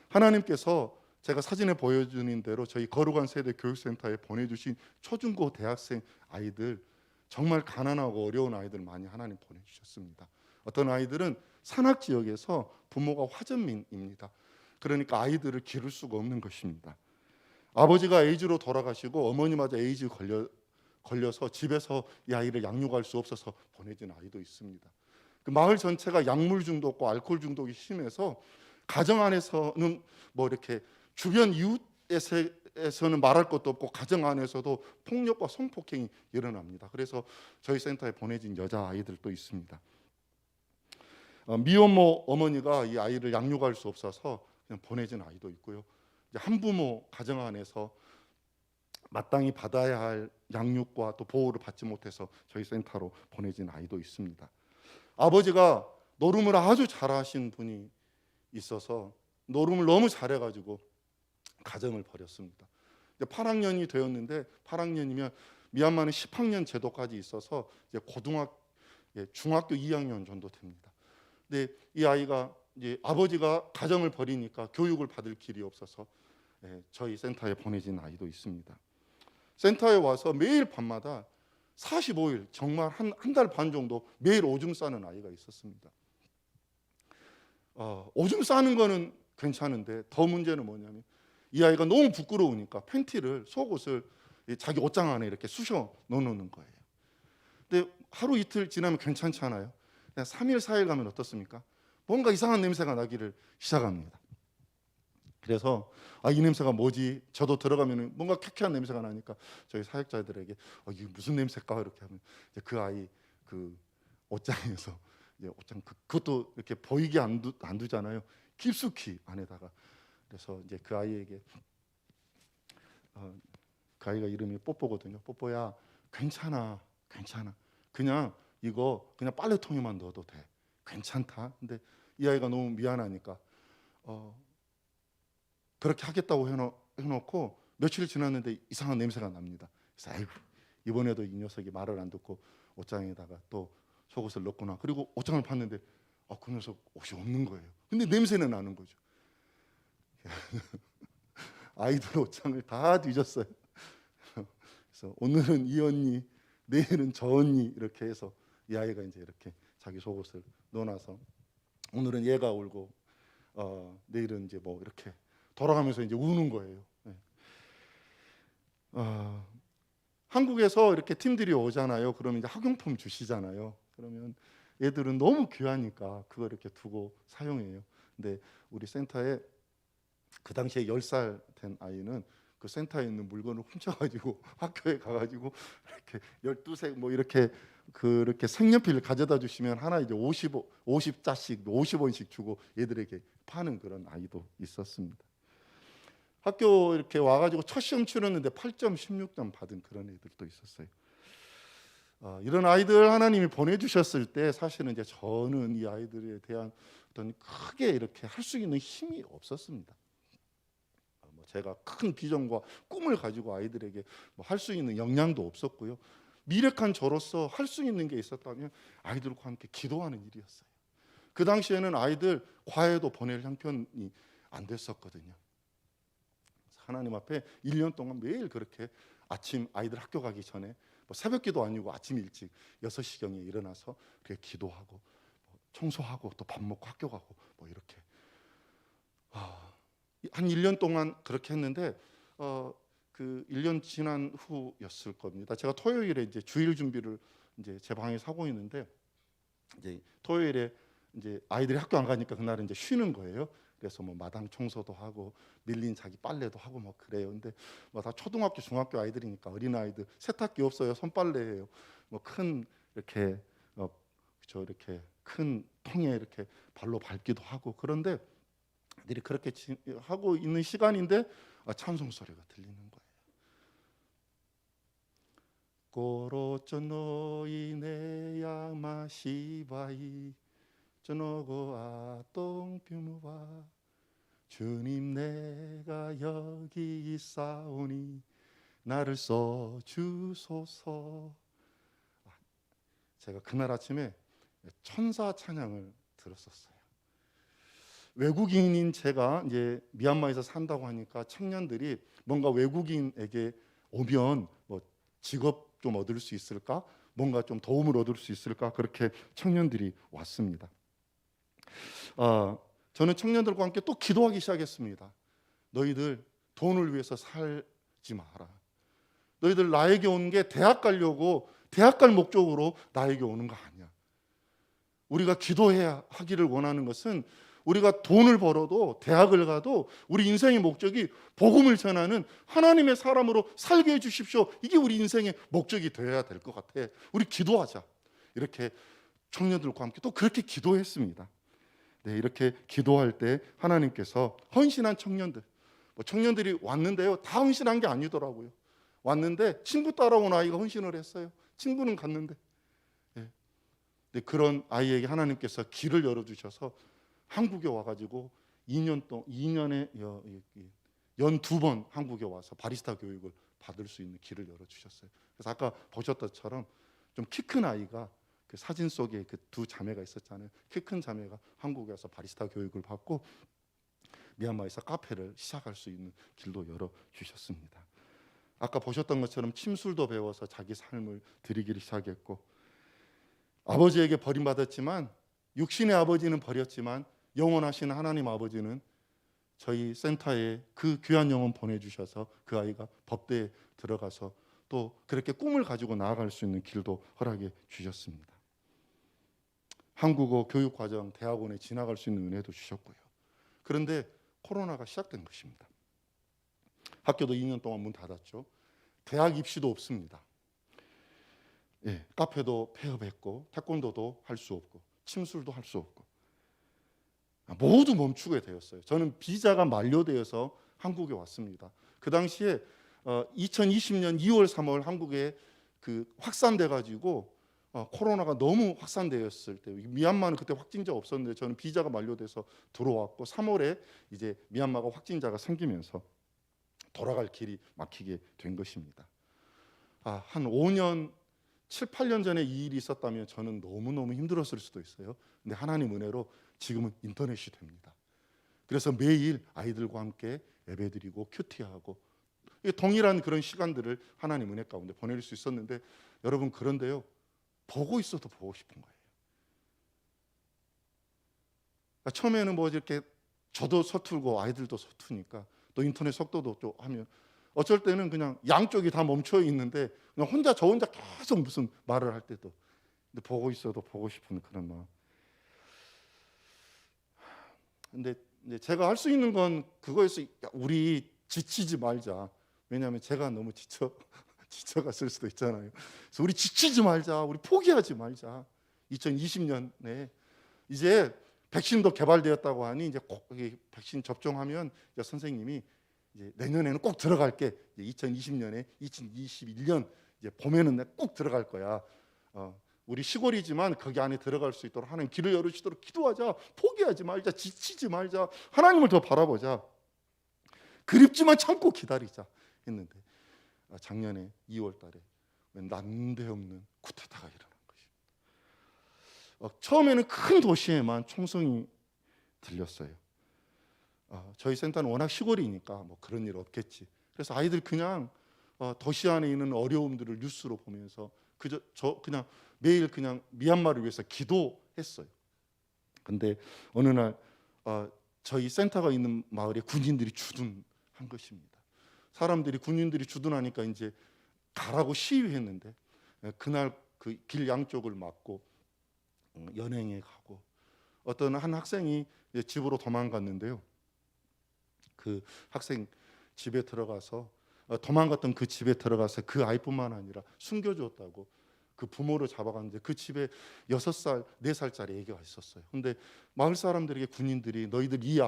하나님께서 제가 사진에 보여주는 대로 저희 거룩한 세대 교육센터에 보내주신 초중고 대학생 아이들, 정말 가난하고 어려운 아이들 많이 하나님 보내주셨습니다. 어떤 아이들은 산악 지역에서 부모가 화전민입니다. 그러니까 아이들을 기를 수가 없는 것입니다. 아버지가 에이즈로 돌아가시고 어머니마저 에이즈 걸려서 집에서 이 아이를 양육할 수 없어서 보내진 아이도 있습니다. 그 마을 전체가 약물 중독과 알코올 중독이 심해서 가정 안에서는 뭐 이렇게 주변 이웃에서는 말할 것도 없고 가정 안에서도 폭력과 성폭행이 일어납니다. 그래서 저희 센터에 보내진 여자 아이들도 있습니다. 미혼모 어머니가 이 아이를 양육할 수 없어서 그냥 보내진 아이도 있고요. 한부모 가정 안에서 마땅히 받아야 할 양육과 또 보호를 받지 못해서 저희 센터로 보내진 아이도 있습니다. 아버지가 노름을 아주 잘하신 분이 있어서 노름을 너무 잘해가지고 가정을 버렸습니다. 8학년이 되었는데 8학년이면 미얀마는 10학년 제도까지 있어서 이제 중학교 2학년 정도 됩니다. 근데 이 아이가 이제 아버지가 가정을 버리니까 교육을 받을 길이 없어서 저희 센터에 보내진 아이도 있습니다. 센터에 와서 매일 밤마다 45일 정말 한 달 반 정도 매일 오줌 싸는 아이가 있었습니다. 오줌 싸는 거는 괜찮은데 더 문제는 뭐냐면 이 아이가 너무 부끄러우니까 팬티를 속옷을 자기 옷장 안에 이렇게 쑤셔 넣어놓는 거예요. 근데 하루 이틀 지나면 괜찮잖아요. 3일 4일 가면 어떻습니까? 뭔가 이상한 냄새가 나기를 시작합니다. 그래서 이 냄새가 뭐지? 저도 들어가면 뭔가 쾌쾌한 냄새가 나니까 저희 사역자들에게 이게 무슨 냄새일까 이렇게 하면 그 아이 그 옷장에서 이제 옷장 그것도 이렇게 보이게 안 두잖아요. 깊숙이 안에다가. 그래서 이제 그 아이에게 그 아이가 이름이 뽀뽀거든요. 뽀뽀야, 괜찮아. 그냥 이거 그냥 빨래통에만 넣어도 돼. 괜찮다. 근데 이 아이가 너무 미안하니까 그렇게 하겠다고 해놓고 며칠 지났는데 이상한 냄새가 납니다. 그래서 아이고 이번에도 이 녀석이 말을 안 듣고 옷장에다가 또 속옷을 넣구나. 그리고 옷장을 봤는데 그 녀석 옷이 없는 거예요. 근데 냄새는 나는 거죠. 아이들 옷장을 다 뒤졌어요. 그래서 오늘은 이 언니, 내일은 저 언니 이렇게 해서 이 아이가 이제 이렇게 자기 속옷을 넣어놔서 오늘은 얘가 울고 내일은 이제 뭐 이렇게 돌아가면서 이제 우는 거예요. 네. 한국에서 이렇게 팀들이 오잖아요. 그러면 이제 학용품 주시잖아요. 그러면 애들은 너무 귀하니까 그거 이렇게 두고 사용해요. 근데 우리 센터에 그 당시에 10살 된 아이는 그 센터에 있는 물건을 훔쳐가지고 학교에 가가지고 이렇게 12색 뭐 이렇게 그렇게 색연필을 가져다 주시면 하나 이제 50자씩 50원씩 주고 얘들에게 파는 그런 아이도 있었습니다. 학교 이렇게 와가지고 첫 시험 치렀는데 8점, 16점 받은 그런 애들도 있었어요. 이런 아이들 하나님이 보내주셨을 때 사실은 이제 저는 이 아이들에 대한 어떤 크게 이렇게 할 수 있는 힘이 없었습니다. 제가 큰 비전과 꿈을 가지고 아이들에게 뭐 할 수 있는 역량도 없었고요. 미력한 저로서 할 수 있는 게 있었다면 아이들과 함께 기도하는 일이었어요. 그 당시에는 아이들 과외도 보낼 형편이 안 됐었거든요. 하나님 앞에 1년 동안 매일 그렇게 아침 아이들 학교 가기 전에 뭐 새벽기도 아니고 아침 일찍 6시경에 일어나서 그렇게 기도하고 청소하고 또 밥 먹고 학교 가고 뭐 이렇게 한 1년 동안 그렇게 했는데 그 1년 지난 후였을 겁니다. 제가 토요일에 이제 주일 준비를 이제 제 방에서 하고 있는데 이제 토요일에 이제 아이들이 학교 안 가니까 그날은 이제 쉬는 거예요. 그래서 뭐 마당 청소도 하고 밀린 자기 빨래도 하고 뭐 그래요. 근데 뭐 다 초등학교, 중학교 아이들이니까 어린 아이들 세탁기 없어요. 손빨래예요. 뭐 큰 이렇게 저 이렇게 큰 통에 이렇게 발로 밟기도 하고 그런데 애들이 그렇게 하고 있는 시간인데 찬송 소리가 들리는 거예요. 고로쩌 노이 내야 마시바이 저노고 아똥뷰무바 주님 내가 여기 있사오니 나를 써주소서. 제가 그날 아침에 천사 찬양을 들었었어요. 외국인인 제가 이제 미얀마에서 산다고 하니까 청년들이 뭔가 외국인에게 오면 뭐 직업 좀 얻을 수 있을까? 뭔가 좀 도움을 얻을 수 있을까? 그렇게 청년들이 왔습니다. 저는 청년들과 함께 또 기도하기 시작했습니다. 너희들 돈을 위해서 살지 마라. 너희들 나에게 온 게 대학 가려고 대학 갈 목적으로 나에게 오는 거 아니야. 우리가 기도해야 하기를 원하는 것은 우리가 돈을 벌어도 대학을 가도 우리 인생의 목적이 복음을 전하는 하나님의 사람으로 살게 해주십시오. 이게 우리 인생의 목적이 되어야 될 것 같아. 우리 기도하자. 이렇게 청년들과 함께 또 그렇게 기도했습니다. 네, 이렇게 기도할 때 하나님께서 헌신한 청년들, 뭐 청년들이 왔는데요, 다 헌신한 게 아니더라고요. 왔는데 친구 따라온 아이가 헌신을 했어요. 친구는 갔는데, 네. 그런 아이에게 하나님께서 길을 열어주셔서 한국에 와가지고 2년에 연 2번 한국에 와서 바리스타 교육을 받을 수 있는 길을 열어주셨어요. 그래서 아까 보셨던 것처럼 좀 키 큰 아이가 그 사진 속에 그 두 자매가 있었잖아요. 키 큰 자매가 한국에 와서 바리스타 교육을 받고 미얀마에서 카페를 시작할 수 있는 길도 열어주셨습니다. 아까 보셨던 것처럼 침술도 배워서 자기 삶을 드리기를 시작했고 아버지에게 버림받았지만 육신의 아버지는 버렸지만 영원하신 하나님 아버지는 저희 센터에 그 귀한 영혼 보내주셔서 그 아이가 법대에 들어가서 또 그렇게 꿈을 가지고 나아갈 수 있는 길도 허락해 주셨습니다. 한국어 교육과정 대학원에 지나갈 수 있는 은혜도 주셨고요. 그런데 코로나가 시작된 것입니다. 학교도 2년 동안 문 닫았죠. 대학 입시도 없습니다. 예, 카페도 폐업했고 태권도도 할 수 없고 침술도 할 수 없고 모두 멈추게 되었어요. 저는 비자가 만료되어서 한국에 왔습니다. 그 당시에 2020년 2월 3월 한국에 그 확산돼 가지고 코로나가 너무 확산되었을 때 미얀마는 그때 확진자 없었는데 저는 비자가 만료돼서 들어왔고 3월에 이제 미얀마가 확진자가 생기면서 돌아갈 길이 막히게 된 것입니다. 한 5년 7, 8년 전에 이 일이 있었다면 저는 너무너무 힘들었을 수도 있어요. 근데 하나님 은혜로 지금은 인터넷이 됩니다. 그래서 매일 아이들과 함께 예배드리고 큐티하고 동일한 그런 시간들을 하나님 은혜 가운데 보낼 수 있었는데, 여러분 그런데요, 보고 있어도 보고 싶은 거예요. 그러니까 처음에는 뭐 이렇게 저도 서툴고 아이들도 서투니까 또 인터넷 속도도 좀 하면 어쩔 때는 그냥 양쪽이 다 멈춰 있는데 그냥 저 혼자 계속 무슨 말을 할 때도, 근데 보고 있어도 보고 싶은 그런 마음. 근데 제가 할 수 있는 건 그거에서 우리 지치지 말자. 왜냐하면 제가 너무 지쳐갔을 수도 있잖아요. 그래서 우리 지치지 말자, 우리 포기하지 말자. 2020년에 이제 백신도 개발되었다고 하니 이제 꼭 백신 접종하면 이제 선생님이 이제 내년에는 꼭 들어갈게. 2020년에 2021년 이제 봄에는 꼭 들어갈 거야. 우리 시골이지만 거기 안에 들어갈 수 있도록 하나님 길을 열으시도록 기도하자. 포기하지 말자. 지치지 말자. 하나님을 더 바라보자. 그립지만 참고 기다리자 했는데 작년에 2월 달에 난데없는 쿠데타가 일어난 것입니다. 처음에는 큰 도시에만 총성이 들렸어요. 저희 센터는 워낙 시골이니까 뭐 그런 일 없겠지. 그래서 아이들 그냥 도시 안에 있는 어려움들을 뉴스로 보면서 그냥 매일 그냥 미얀마를 위해서 기도했어요. 근데 어느 날 저희 센터가 있는 마을에 군인들이 주둔한 것입니다. 사람들이 군인들이 주둔하니까 이제 가라고 시위했는데 그날 그 길 양쪽을 막고 연행해 가고, 어떤 한 학생이 집으로 도망갔는데요. 그 학생 집에 들어가서 도망갔던 그 집에 들어가서 그 아이뿐만 아니라 숨겨주었다고 그 부모를 잡아갔는데 그 집에 6살, 4살짜리 애기가 있었어요. 근데 마을 사람들에게 군인들이 너희들 이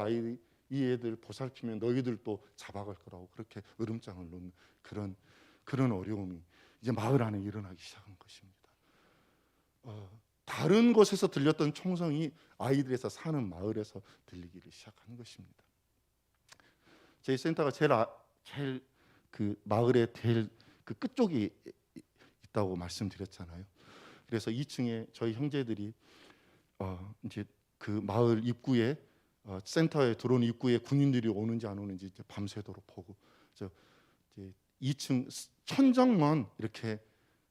애들 보살피면 너희들도 잡아갈 거라고 그렇게 으름장을 놓는 그런 어려움이 이제 마을 안에 일어나기 시작한 것입니다. 다른 곳에서 들렸던 총성이 아이들에서 사는 마을에서 들리기 시작한 것입니다. 저희 센터가 제일 그 마을의 제일 그 끝쪽이 있다고 말씀드렸잖아요. 그래서 2층에 저희 형제들이 이제 그 마을 입구에 센터에 들어온 입구에 군인들이 오는지 안 오는지 이제 밤새도록 보고, 이제 2층 천장만 이렇게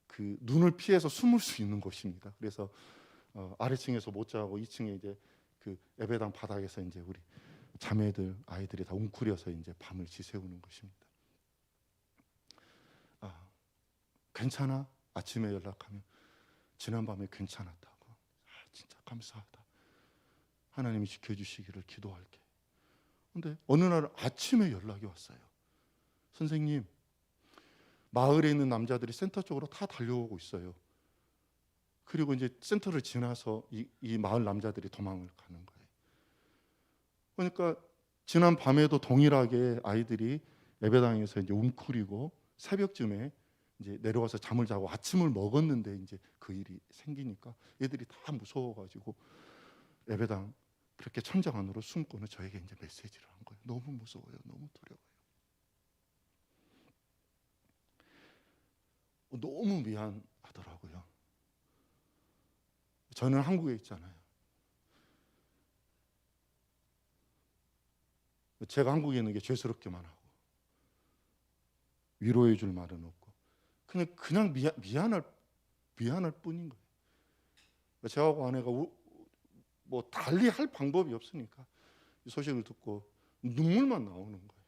그 눈을 피해서 숨을 수 있는 곳입니다. 그래서 아래층에서 못 자고 2층에 이제 그 예배당 바닥에서 이제 우리 자매들 아이들이 다 웅크려서 이제 밤을 지새우는 것입니다. 괜찮아? 아침에 연락하면 지난밤에 괜찮았다고. 진짜 감사하다. 하나님이 지켜주시기를 기도할게. 근데 어느 날 아침에 연락이 왔어요. 선생님, 마을에 있는 남자들이 센터 쪽으로 다 달려오고 있어요. 그리고 이제 센터를 지나서 이 마을 남자들이 도망을 가는 거예요. 그러니까 지난 밤에도 동일하게 아이들이 예배당에서 이제 웅크리고 새벽쯤에 이제 내려와서 잠을 자고 아침을 먹었는데 이제 그 일이 생기니까 애들이 다 무서워가지고 예배당 그렇게 천장 안으로 숨고는 저에게 이제 메시지를 한 거예요. 너무 무서워요, 너무 두려워요. 너무 미안하더라고요. 저는 한국에 있잖아요. 제가 한국에 있는 게 죄스럽기만 하고 위로해 줄 말은 없고 그냥 미안할 뿐인 거예요. 저하고 아내가 뭐 달리 할 방법이 없으니까 이 소식을 듣고 눈물만 나오는 거예요.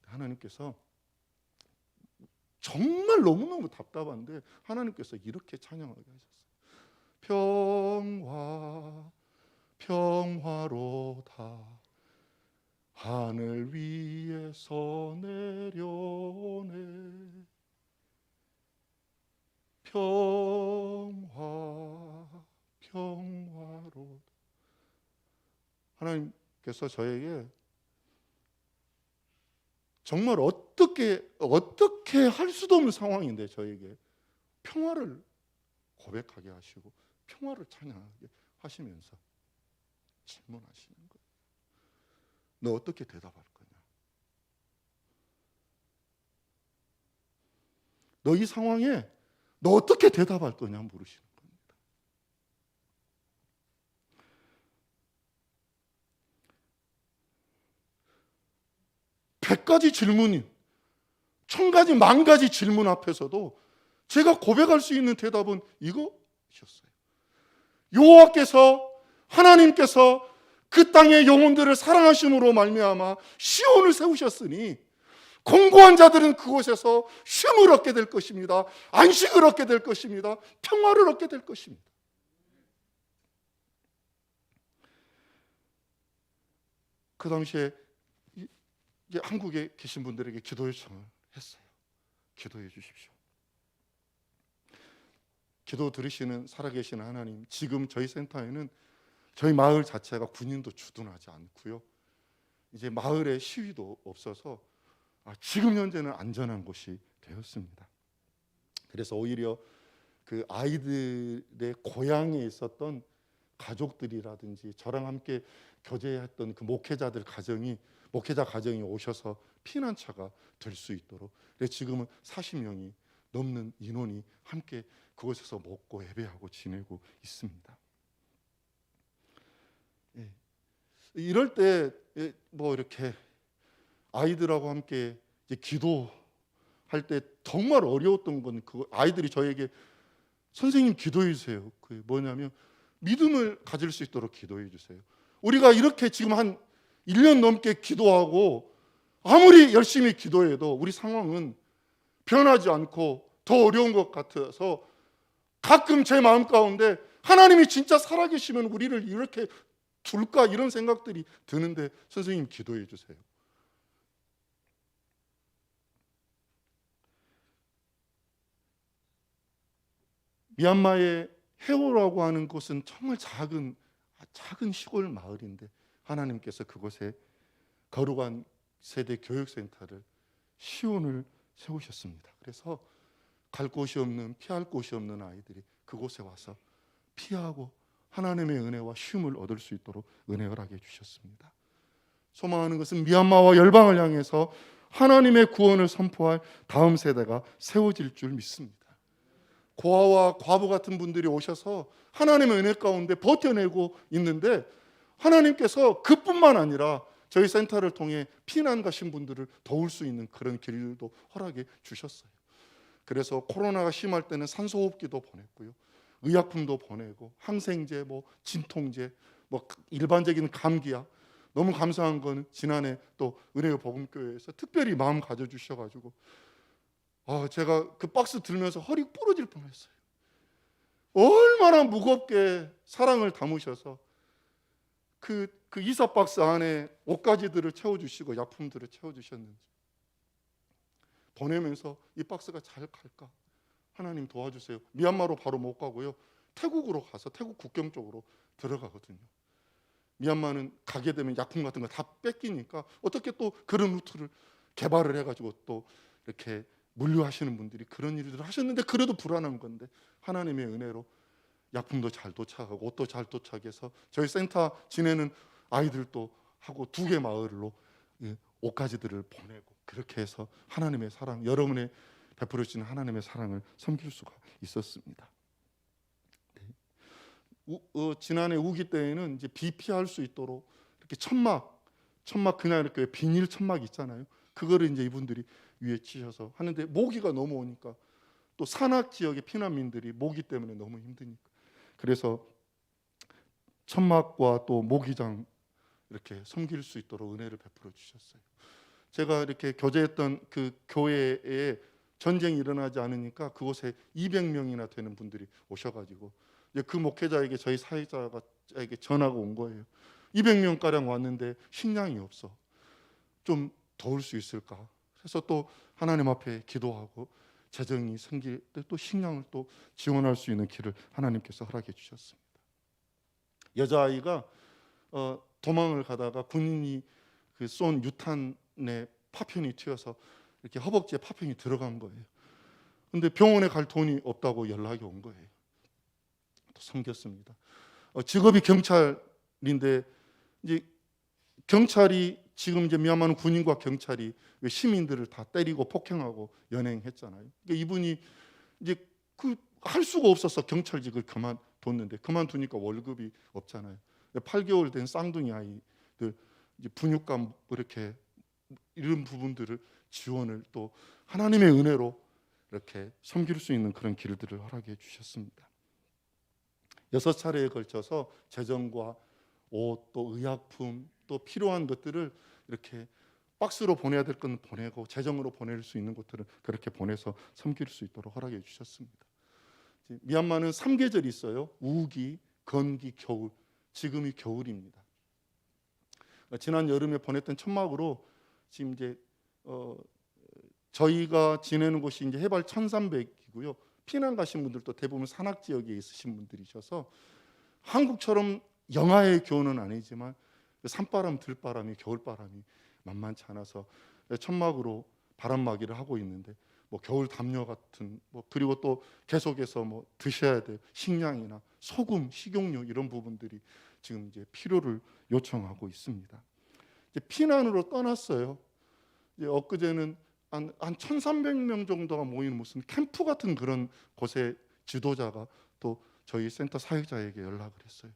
하나님께서 정말 너무너무 답답한데 하나님께서 이렇게 찬양하게 하셨어요. 평화로다 하늘 위에서 내려오네. 평화로다. 하나님께서 저에게 정말 어떻게 할 수도 없는 상황인데 저에게 평화를 고백하게 하시고 평화를 찬양하게 하시면서 질문하시는 거예요. 너 어떻게 대답할 거냐? 너 이 상황에 너 어떻게 대답할 거냐 물으시는 겁니다. 100가지 질문이, 1000가지, 10,000가지 질문 앞에서도 제가 고백할 수 있는 대답은 이거였어요. 여호와께서, 하나님께서 그 땅의 영혼들을 사랑하심으로 말미암아 시온을 세우셨으니 공고한 자들은 그곳에서 쉼을 얻게 될 것입니다. 안식을 얻게 될 것입니다. 평화를 얻게 될 것입니다. 그 당시에 이제 한국에 계신 분들에게 기도 요청을 했어요. 기도해 주십시오. 기도 들으시는 살아계시는 하나님, 지금 저희 센터에는 저희 마을 자체가 군인도 주둔하지 않고요, 이제 마을에 시위도 없어서 지금 현재는 안전한 곳이 되었습니다. 그래서 오히려 그 아이들의 고향에 있었던 가족들이라든지 저랑 함께 교제했던 그 목회자 가정이 오셔서 피난처가 될 수 있도록, 지금은 40명이 넘는 인원이 함께 그곳에서 먹고 예배하고 지내고 있습니다. 이럴 때 뭐 이렇게 아이들하고 함께 이제 기도할 때 정말 어려웠던 건 그 아이들이 저에게 선생님 기도해 주세요. 그 뭐냐면 믿음을 가질 수 있도록 기도해 주세요. 우리가 이렇게 지금 한 1년 넘게 기도하고 아무리 열심히 기도해도 우리 상황은 변하지 않고 더 어려운 것 같아서 가끔 제 마음 가운데 하나님이 진짜 살아계시면 우리를 이렇게 둘까 이런 생각들이 드는데 선생님 기도해 주세요. 미얀마의 헤오라고 하는 곳은 정말 작은 시골 마을인데 하나님께서 그곳에 거룩한 세대 교육센터를, 시온을 세우셨습니다. 그래서 갈 곳이 없는, 피할 곳이 없는 아이들이 그곳에 와서 피하고 하나님의 은혜와 쉼을 얻을 수 있도록 은혜 허락해 주셨습니다. 소망하는 것은 미얀마와 열방을 향해서 하나님의 구원을 선포할 다음 세대가 세워질 줄 믿습니다. 고아와 과부 같은 분들이 오셔서 하나님의 은혜 가운데 버텨내고 있는데 하나님께서 그뿐만 아니라 저희 센터를 통해 피난 가신 분들을 도울 수 있는 그런 길도 허락해 주셨어요. 그래서 코로나가 심할 때는 산소호흡기도 보냈고요, 의약품도 보내고 항생제, 진통제, 일반적인 감기약. 너무 감사한 건 지난해 또 은혜의 복음교회에서 특별히 마음 가져주셔가지고 제가 그 박스 들면서 허리 부러질 뻔했어요. 얼마나 무겁게 사랑을 담으셔서 그 이사 박스 안에 옷가지들을 채워주시고 약품들을 채워주셨는지 보내면서 이 박스가 잘 갈까 하나님 도와주세요. 미얀마로 바로 못 가고요, 태국으로 가서 태국 국경 쪽으로 들어가거든요. 미얀마는 가게 되면 약품 같은 거 다 뺏기니까 어떻게 또 그런 루트를 개발을 해가지고 또 이렇게 물류하시는 분들이 그런 일들을 하셨는데 그래도 불안한 건데 하나님의 은혜로 약품도 잘 도착하고 옷도 잘 도착해서 저희 센터 지내는 아이들도 하고 2개 마을로 옷가지들을 보내고 그렇게 해서 하나님의 사랑, 여러분의 베풀어 주시는 하나님의 사랑을 섬길 수가 있었습니다. 지난해 우기 때에는 이제 비 피할 수 있도록 이렇게 천막 그냥 이렇게 비닐 천막 있잖아요. 그거를 이제 이분들이 위에 치셔서 하는데 모기가 넘어오니까 또 산악 지역의 피난민들이 모기 때문에 너무 힘드니까 그래서 천막과 또 모기장 이렇게 섬길 수 있도록 은혜를 베풀어 주셨어요. 제가 이렇게 교제했던 그 교회에 전쟁이 일어나지 않으니까 그곳에 200명이나 되는 분들이 오셔가지고 이제 그 목회자에게 저희 사회자에게 전화가 온 거예요. 200명 가량 왔는데 식량이 없어. 좀 도울 수 있을까? 그래서 또 하나님 앞에 기도하고 재정이 생길 때 또 식량을 또 지원할 수 있는 길을 하나님께서 허락해 주셨습니다. 여자아이가 도망을 가다가 군인이 쏜 유탄에 파편이 튀어서 이렇게 허벅지에 파편이 들어간 거예요. 근데 병원에 갈 돈이 없다고 연락이 온 거예요. 또 섬겼습니다. 직업이 경찰인데 이제 경찰이 지금 이제 미얀마는 군인과 경찰이 시민들을 다 때리고 폭행하고 연행했잖아요. 그러니까 이분이 이제 그 할 수가 없어서 경찰직을 그만뒀는데, 그만두니까 월급이 없잖아요. 8개월 된 쌍둥이 아이들 이제 분유값 뭐 이렇게 이런 부분들을 지원을 또 하나님의 은혜로 이렇게 섬길 수 있는 그런 길들을 허락해 주셨습니다. 6차례에 걸쳐서 재정과 옷, 또 의약품, 또 필요한 것들을 이렇게 박스로 보내야 될 건 보내고 재정으로 보낼 수 있는 것들은 그렇게 보내서 섬길 수 있도록 허락해 주셨습니다. 미얀마는 3계절이 있어요. 우기, 건기, 겨울. 지금이 겨울입니다. 지난 여름에 보냈던 천막으로 지금 이제 저희가 지내는 곳이 이제 해발 1,300이고요. 피난 가신 분들도 대부분 산악 지역에 있으신 분들이셔서 한국처럼 영하의 기온은 아니지만 산바람, 들바람이, 겨울바람이 만만치 않아서 천막으로 바람막이를 하고 있는데, 뭐 겨울 담요 같은 뭐 그리고 또 계속해서 뭐 드셔야 될 식량이나 소금, 식용유 이런 부분들이 지금 이제 필요를 요청하고 있습니다. 이제 피난으로 떠났어요. 이제 엊그제는 한 1,300명 정도가 모이는 무슨 캠프 같은 그런 곳에 지도자가 또 저희 센터 사역자에게 연락을 했어요.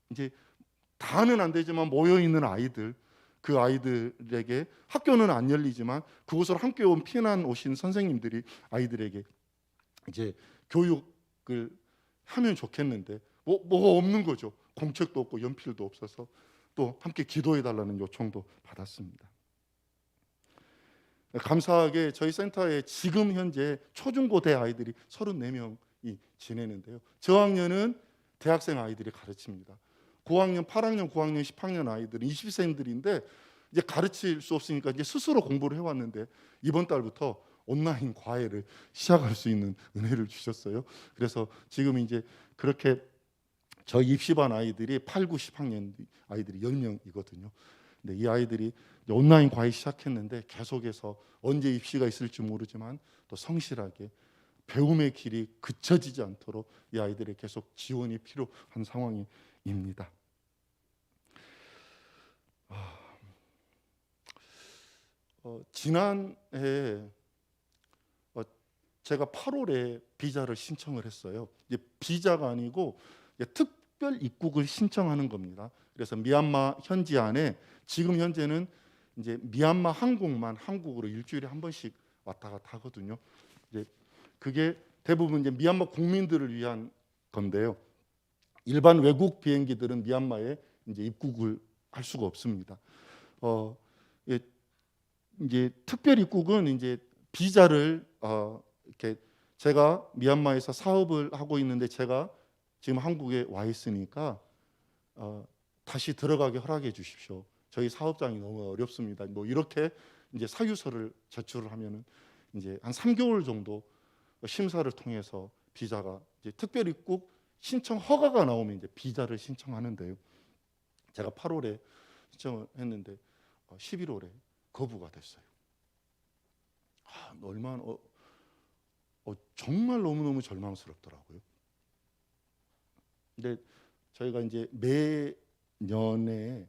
이제 다는 안 되지만 모여 있는 아이들, 그 아이들에게 학교는 안 열리지만 그곳으로 함께 온 피난 오신 선생님들이 아이들에게 이제 교육을 하면 좋겠는데 뭐가 없는 거죠. 공책도 없고 연필도 없어서 또 함께 기도해 달라는 요청도 받았습니다. 감사하게 저희 센터에 지금 현재 초중고대 아이들이 34명이 지내는데요. 저학년은 대학생 아이들이 가르칩니다. 고학년, 8학년, 9학년, 10학년 아이들은 20세들인데 이제 가르칠 수 없으니까 이제 스스로 공부를 해왔는데 이번 달부터 온라인 과외를 시작할 수 있는 은혜를 주셨어요. 그래서 지금 이제 그렇게 저희 입시반 아이들이 8, 9, 10학년 아이들이 10명이거든요. 근데 이 아이들이 온라인 과외 시작했는데 계속해서 언제 입시가 있을지 모르지만 또 성실하게 배움의 길이 그쳐지지 않도록 이 아이들의 계속 지원이 필요한 상황입니다. 지난해 제가 8월에 비자를 신청을 했어요. 이제 비자가 아니고 이제 특별 입국을 신청하는 겁니다. 그래서 미얀마 현지 안에 지금 현재는 이제 미얀마 항공만 한국으로 일주일에 한 번씩 왔다 갔다 하거든요. 이제 그게 대부분 이제 미얀마 국민들을 위한 건데요. 일반 외국 비행기들은 미얀마에 이제 입국을 할 수가 없습니다. 이제 특별 입국은 이제 비자를 이렇게 제가 미얀마에서 사업을 하고 있는데 제가 지금 한국에 와 있으니까 다시 들어가게 허락해 주십시오. 저희 사업장이 너무 어렵습니다. 뭐 이렇게 이제 사유서를 제출을 하면은 이제 한 3개월 정도 심사를 통해서 비자가 이제 특별 입국 신청 허가가 나오면 이제 비자를 신청하는데요. 제가 8월에 신청을 했는데 11월에 거부가 됐어요. 얼마나 정말 너무너무 절망스럽더라고요. 근데 저희가 이제 매년에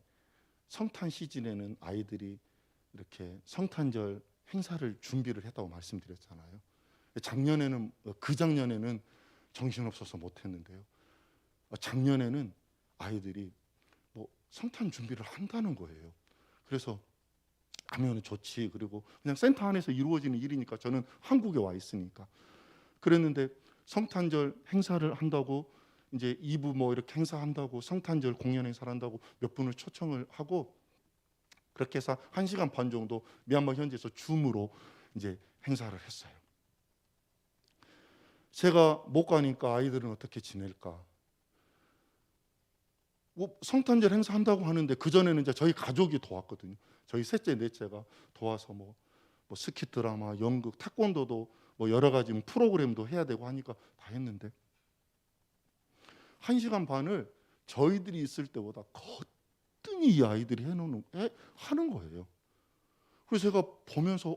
성탄 시즌에는 아이들이 이렇게 성탄절 행사를 준비를 했다고 말씀드렸잖아요. 작년에는 그 작년에는 정신없어서 못했는데요. 작년에는 아이들이 뭐 성탄 준비를 한다는 거예요. 그래서 하면 좋지. 그리고 그냥 센터 안에서 이루어지는 일이니까 저는 한국에 와 있으니까 그랬는데 성탄절 행사를 한다고 이제 2부 뭐 이렇게 행사한다고 성탄절 공연 행사를 한다고 몇 분을 초청을 하고 그렇게 해서 1시간 반 정도 미얀마 현지에서 줌으로 이제 행사를 했어요. 제가 못 가니까 아이들은 어떻게 지낼까? 뭐 성탄절 행사한다고 하는데 그 전에는 이제 저희 가족이 도왔거든요. 저희 셋째, 넷째가 도와서 뭐 스키 드라마, 연극, 태권도도 뭐 여러 가지 프로그램도 해야 되고 하니까 다 했는데 1시간 반을 저희들이 있을 때보다 거뜬히 이 아이들이 하는 거예요. 그래서 제가 보면서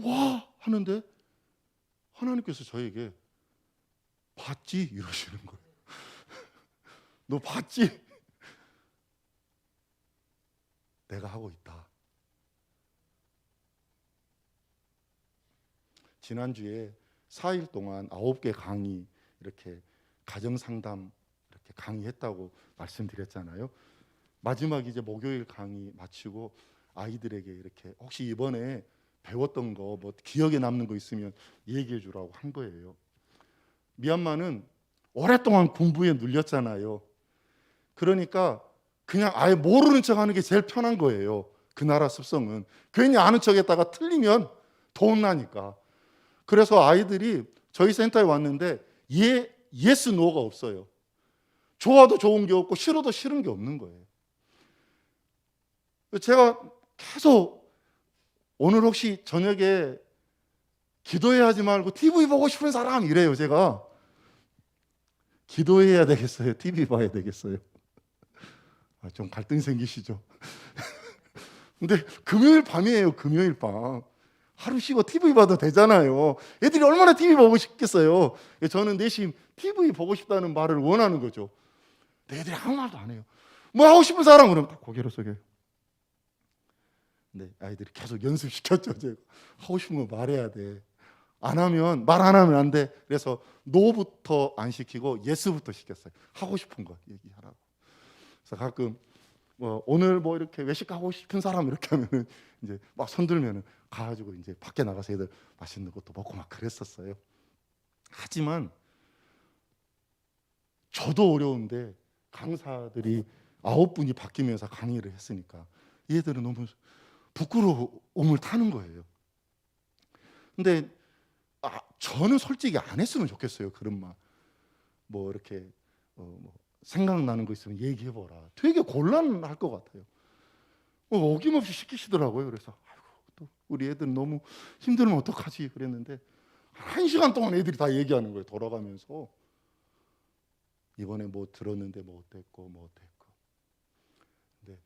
와 하는데 하나님께서 저에게 봤지? 이러시는 거예요. 너 봤지? 내가 하고 있다. 지난주에 4일 동안 9개 강의 이렇게 가정 상담 이렇게 강의했다고 말씀드렸잖아요. 마지막 이제 목요일 강의 마치고 아이들에게 이렇게 혹시 이번에 배웠던 거 뭐 기억에 남는 거 있으면 얘기해 주라고 한 거예요. 미얀마는 오랫동안 군부에 눌렸잖아요. 그러니까 그냥 아예 모르는 척 하는 게 제일 편한 거예요. 그 나라 습성은 괜히 아는 척했다가 틀리면 더 혼나니까. 그래서 아이들이 저희 센터에 왔는데 예스 노가 없어요. 좋아도 좋은 게 없고 싫어도 싫은 게 없는 거예요. 제가 계속 오늘 혹시 저녁에 기도해야 하지 말고 TV 보고 싶은 사람 이래요. 제가 기도해야 되겠어요? TV 봐야 되겠어요? 좀 갈등 생기시죠? 근데 금요일 밤이에요. 금요일 밤 하루 쉬고 TV 봐도 되잖아요. 애들이 얼마나 TV 보고 싶겠어요. 저는 내심 TV 보고 싶다는 말을 원하는 거죠. 근데 애들이 아무 말도 안 해요. 뭐 하고 싶은 사람 그러면 다 고개를 숙여요. 네, 아이들이 계속 연습시켰죠. 제가 하고 싶은 거 말해야 돼. 말 안 하면 안 돼. 그래서 노부터 안 시키고 예스부터 시켰어요. 하고 싶은 거 얘기하라고. 그래서 가끔 오늘 뭐 이렇게 외식 가고 싶은 사람 이렇게 하면은 이제 막 손들면은 가가지고 이제 밖에 나가서 애들 맛있는 것도 먹고 막 그랬었어요. 하지만 저도 어려운데 강사들이 9분이 바뀌면서 강의를 했으니까 얘들은 너무 부끄러움을 타는 거예요. 근데 저는 솔직히 안 했으면 좋겠어요. 그런 말. 뭐 이렇게 뭐 생각나는 거 있으면 얘기해보라. 되게 곤란할 것 같아요. 어김없이 시키시더라고요. 그래서 아이고, 또 우리 애들 너무 힘들면 어떡하지 그랬는데 1시간 동안 애들이 다 얘기하는 거예요. 돌아가면서 이번에 뭐 들었는데 뭐 어땠고 뭐 어땠고. 근데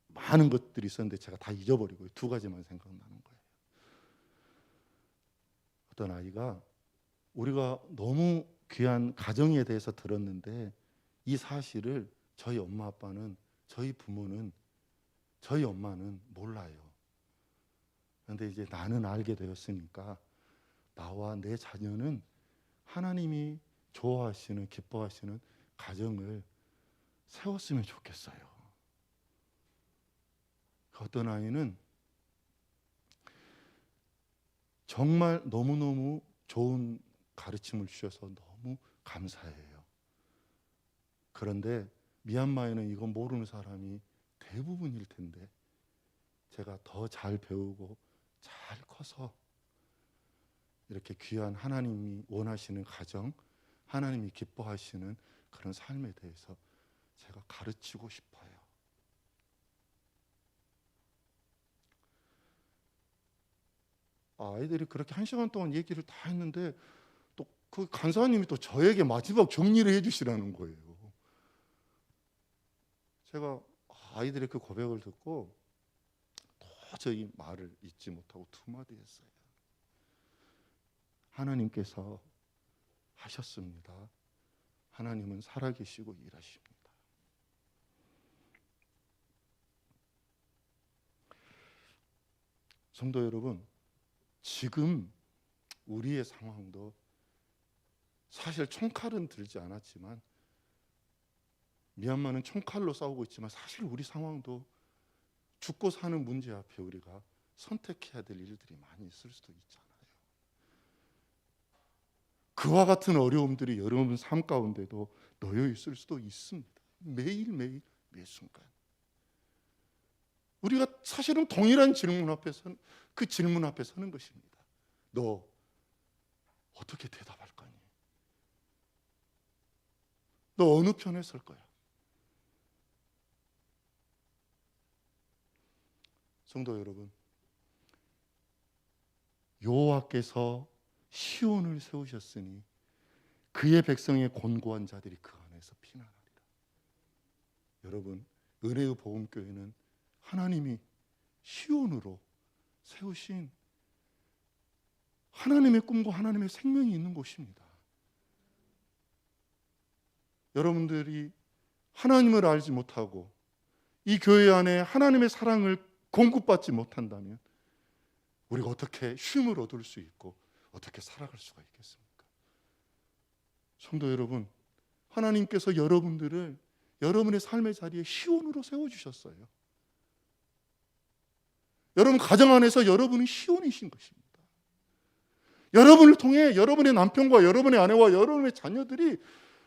많은 것들이 있었는데 제가 다 잊어버리고 2가지만 생각나는 거예요. 어떤 아이가 우리가 너무 귀한 가정에 대해서 들었는데 이 사실을 저희 엄마 아빠는, 저희 부모는, 저희 엄마는 몰라요. 그런데 이제 나는 알게 되었으니까 나와 내 자녀는 하나님이 좋아하시는, 기뻐하시는 가정을 세웠으면 좋겠어요. 어떤 아이는 정말 너무너무 좋은 가르침을 주셔서 너무 감사해요. 그런데 미얀마에는 이거 모르는 사람이 대부분일 텐데 제가 더 잘 배우고 잘 커서 이렇게 귀한 하나님이 원하시는 가정, 하나님이 기뻐하시는 그런 삶에 대해서 제가 가르치고 싶어요. 아이들이 그렇게 1시간 동안 얘기를 다 했는데 또 그 간사님이 또 저에게 마지막 정리를 해주시라는 거예요. 제가 아이들의 그 고백을 듣고 도저히 말을 잊지 못하고 2마디 했어요. 하나님께서 하셨습니다. 하나님은 살아계시고 일하십니다. 성도 여러분, 지금 우리의 상황도 사실 총칼은 들지 않았지만 미얀마는 총칼로 싸우고 있지만 사실 우리 상황도 죽고 사는 문제 앞에 우리가 선택해야 될 일들이 많이 있을 수도 있잖아요. 그와 같은 어려움들이 여러분 삶 가운데도 놓여 있을 수도 있습니다. 매일매일 매 순간 우리가 사실은 동일한 질문 앞에 그 질문 앞에 서는 것입니다. 너 어떻게 대답할 거니? 너 어느 편에 설 거야? 성도 여러분, 여호와께서 시온을 세우셨으니 그의 백성의 곤고한 자들이 그 안에서 피난하리라. 여러분, 은혜의 복음교회는 하나님이 시온으로 세우신 하나님의 꿈과 하나님의 생명이 있는 곳입니다. 여러분들이 하나님을 알지 못하고 이 교회 안에 하나님의 사랑을 공급받지 못한다면 우리가 어떻게 쉼을 얻을 수 있고 어떻게 살아갈 수가 있겠습니까? 성도 여러분, 하나님께서 여러분들을 여러분의 삶의 자리에 시온으로 세워주셨어요. 여러분 가정 안에서 여러분은 시온이신 것입니다. 여러분을 통해 여러분의 남편과 여러분의 아내와 여러분의 자녀들이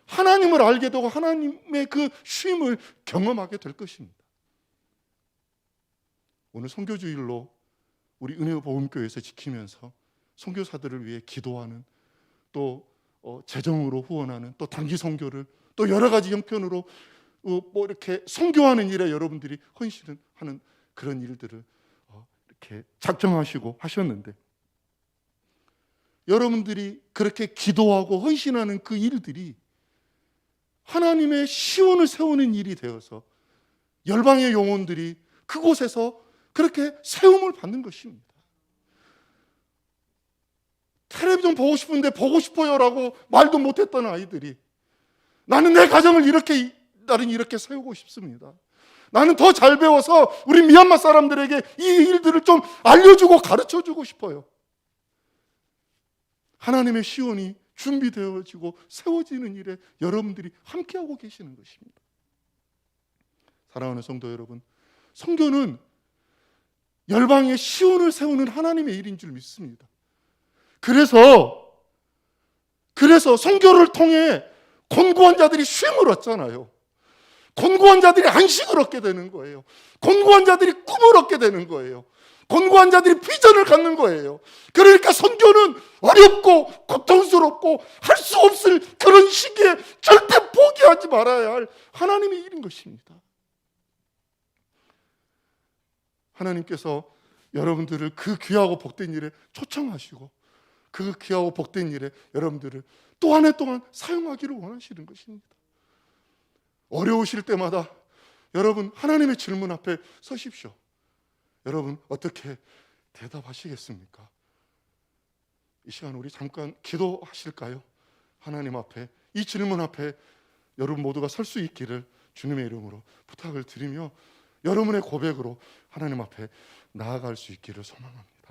하나님을 알게 되고 하나님의 그 쉼을 경험하게 될 것입니다. 오늘 선교주일로 우리 은혜의 복음교회에서 지키면서 선교사들을 위해 기도하는, 또 재정으로 후원하는, 또 단기 선교를, 또 여러 가지 형편으로 뭐 이렇게 선교하는 일에 여러분들이 헌신하는 그런 일들을 이렇게 작정하시고 하셨는데, 여러분들이 그렇게 기도하고 헌신하는 그 일들이 하나님의 시온을 세우는 일이 되어서 열방의 영혼들이 그곳에서 그렇게 세움을 받는 것입니다. 텔레비전 보고 싶은데 보고 싶어요라고 말도 못했던 아이들이 나는 내 가정을 나는 이렇게 세우고 싶습니다. 나는 더 잘 배워서 우리 미얀마 사람들에게 이 일들을 좀 알려주고 가르쳐주고 싶어요. 하나님의 시온이 준비되어지고 세워지는 일에 여러분들이 함께하고 계시는 것입니다. 사랑하는 성도 여러분, 선교는 열방의 시온을 세우는 하나님의 일인 줄 믿습니다. 그래서 선교를 통해 곤고한 자들이 쉼을 얻잖아요. 곤고한 자들이 안식을 얻게 되는 거예요. 곤고한 자들이 꿈을 얻게 되는 거예요. 곤고한 자들이 비전을 갖는 거예요. 그러니까 선교는 어렵고 고통스럽고 할 수 없을 그런 시기에 절대 포기하지 말아야 할 하나님의 일인 것입니다. 하나님께서 여러분들을 그 귀하고 복된 일에 초청하시고 그 귀하고 복된 일에 여러분들을 또 한 해 동안 사용하기를 원하시는 것입니다. 어려우실 때마다 여러분 하나님의 질문 앞에 서십시오. 여러분 어떻게 대답하시겠습니까? 이 시간 우리 잠깐 기도하실까요? 하나님 앞에, 이 질문 앞에 여러분 모두가 설 수 있기를 주님의 이름으로 부탁을 드리며 여러분의 고백으로 하나님 앞에 나아갈 수 있기를 소망합니다.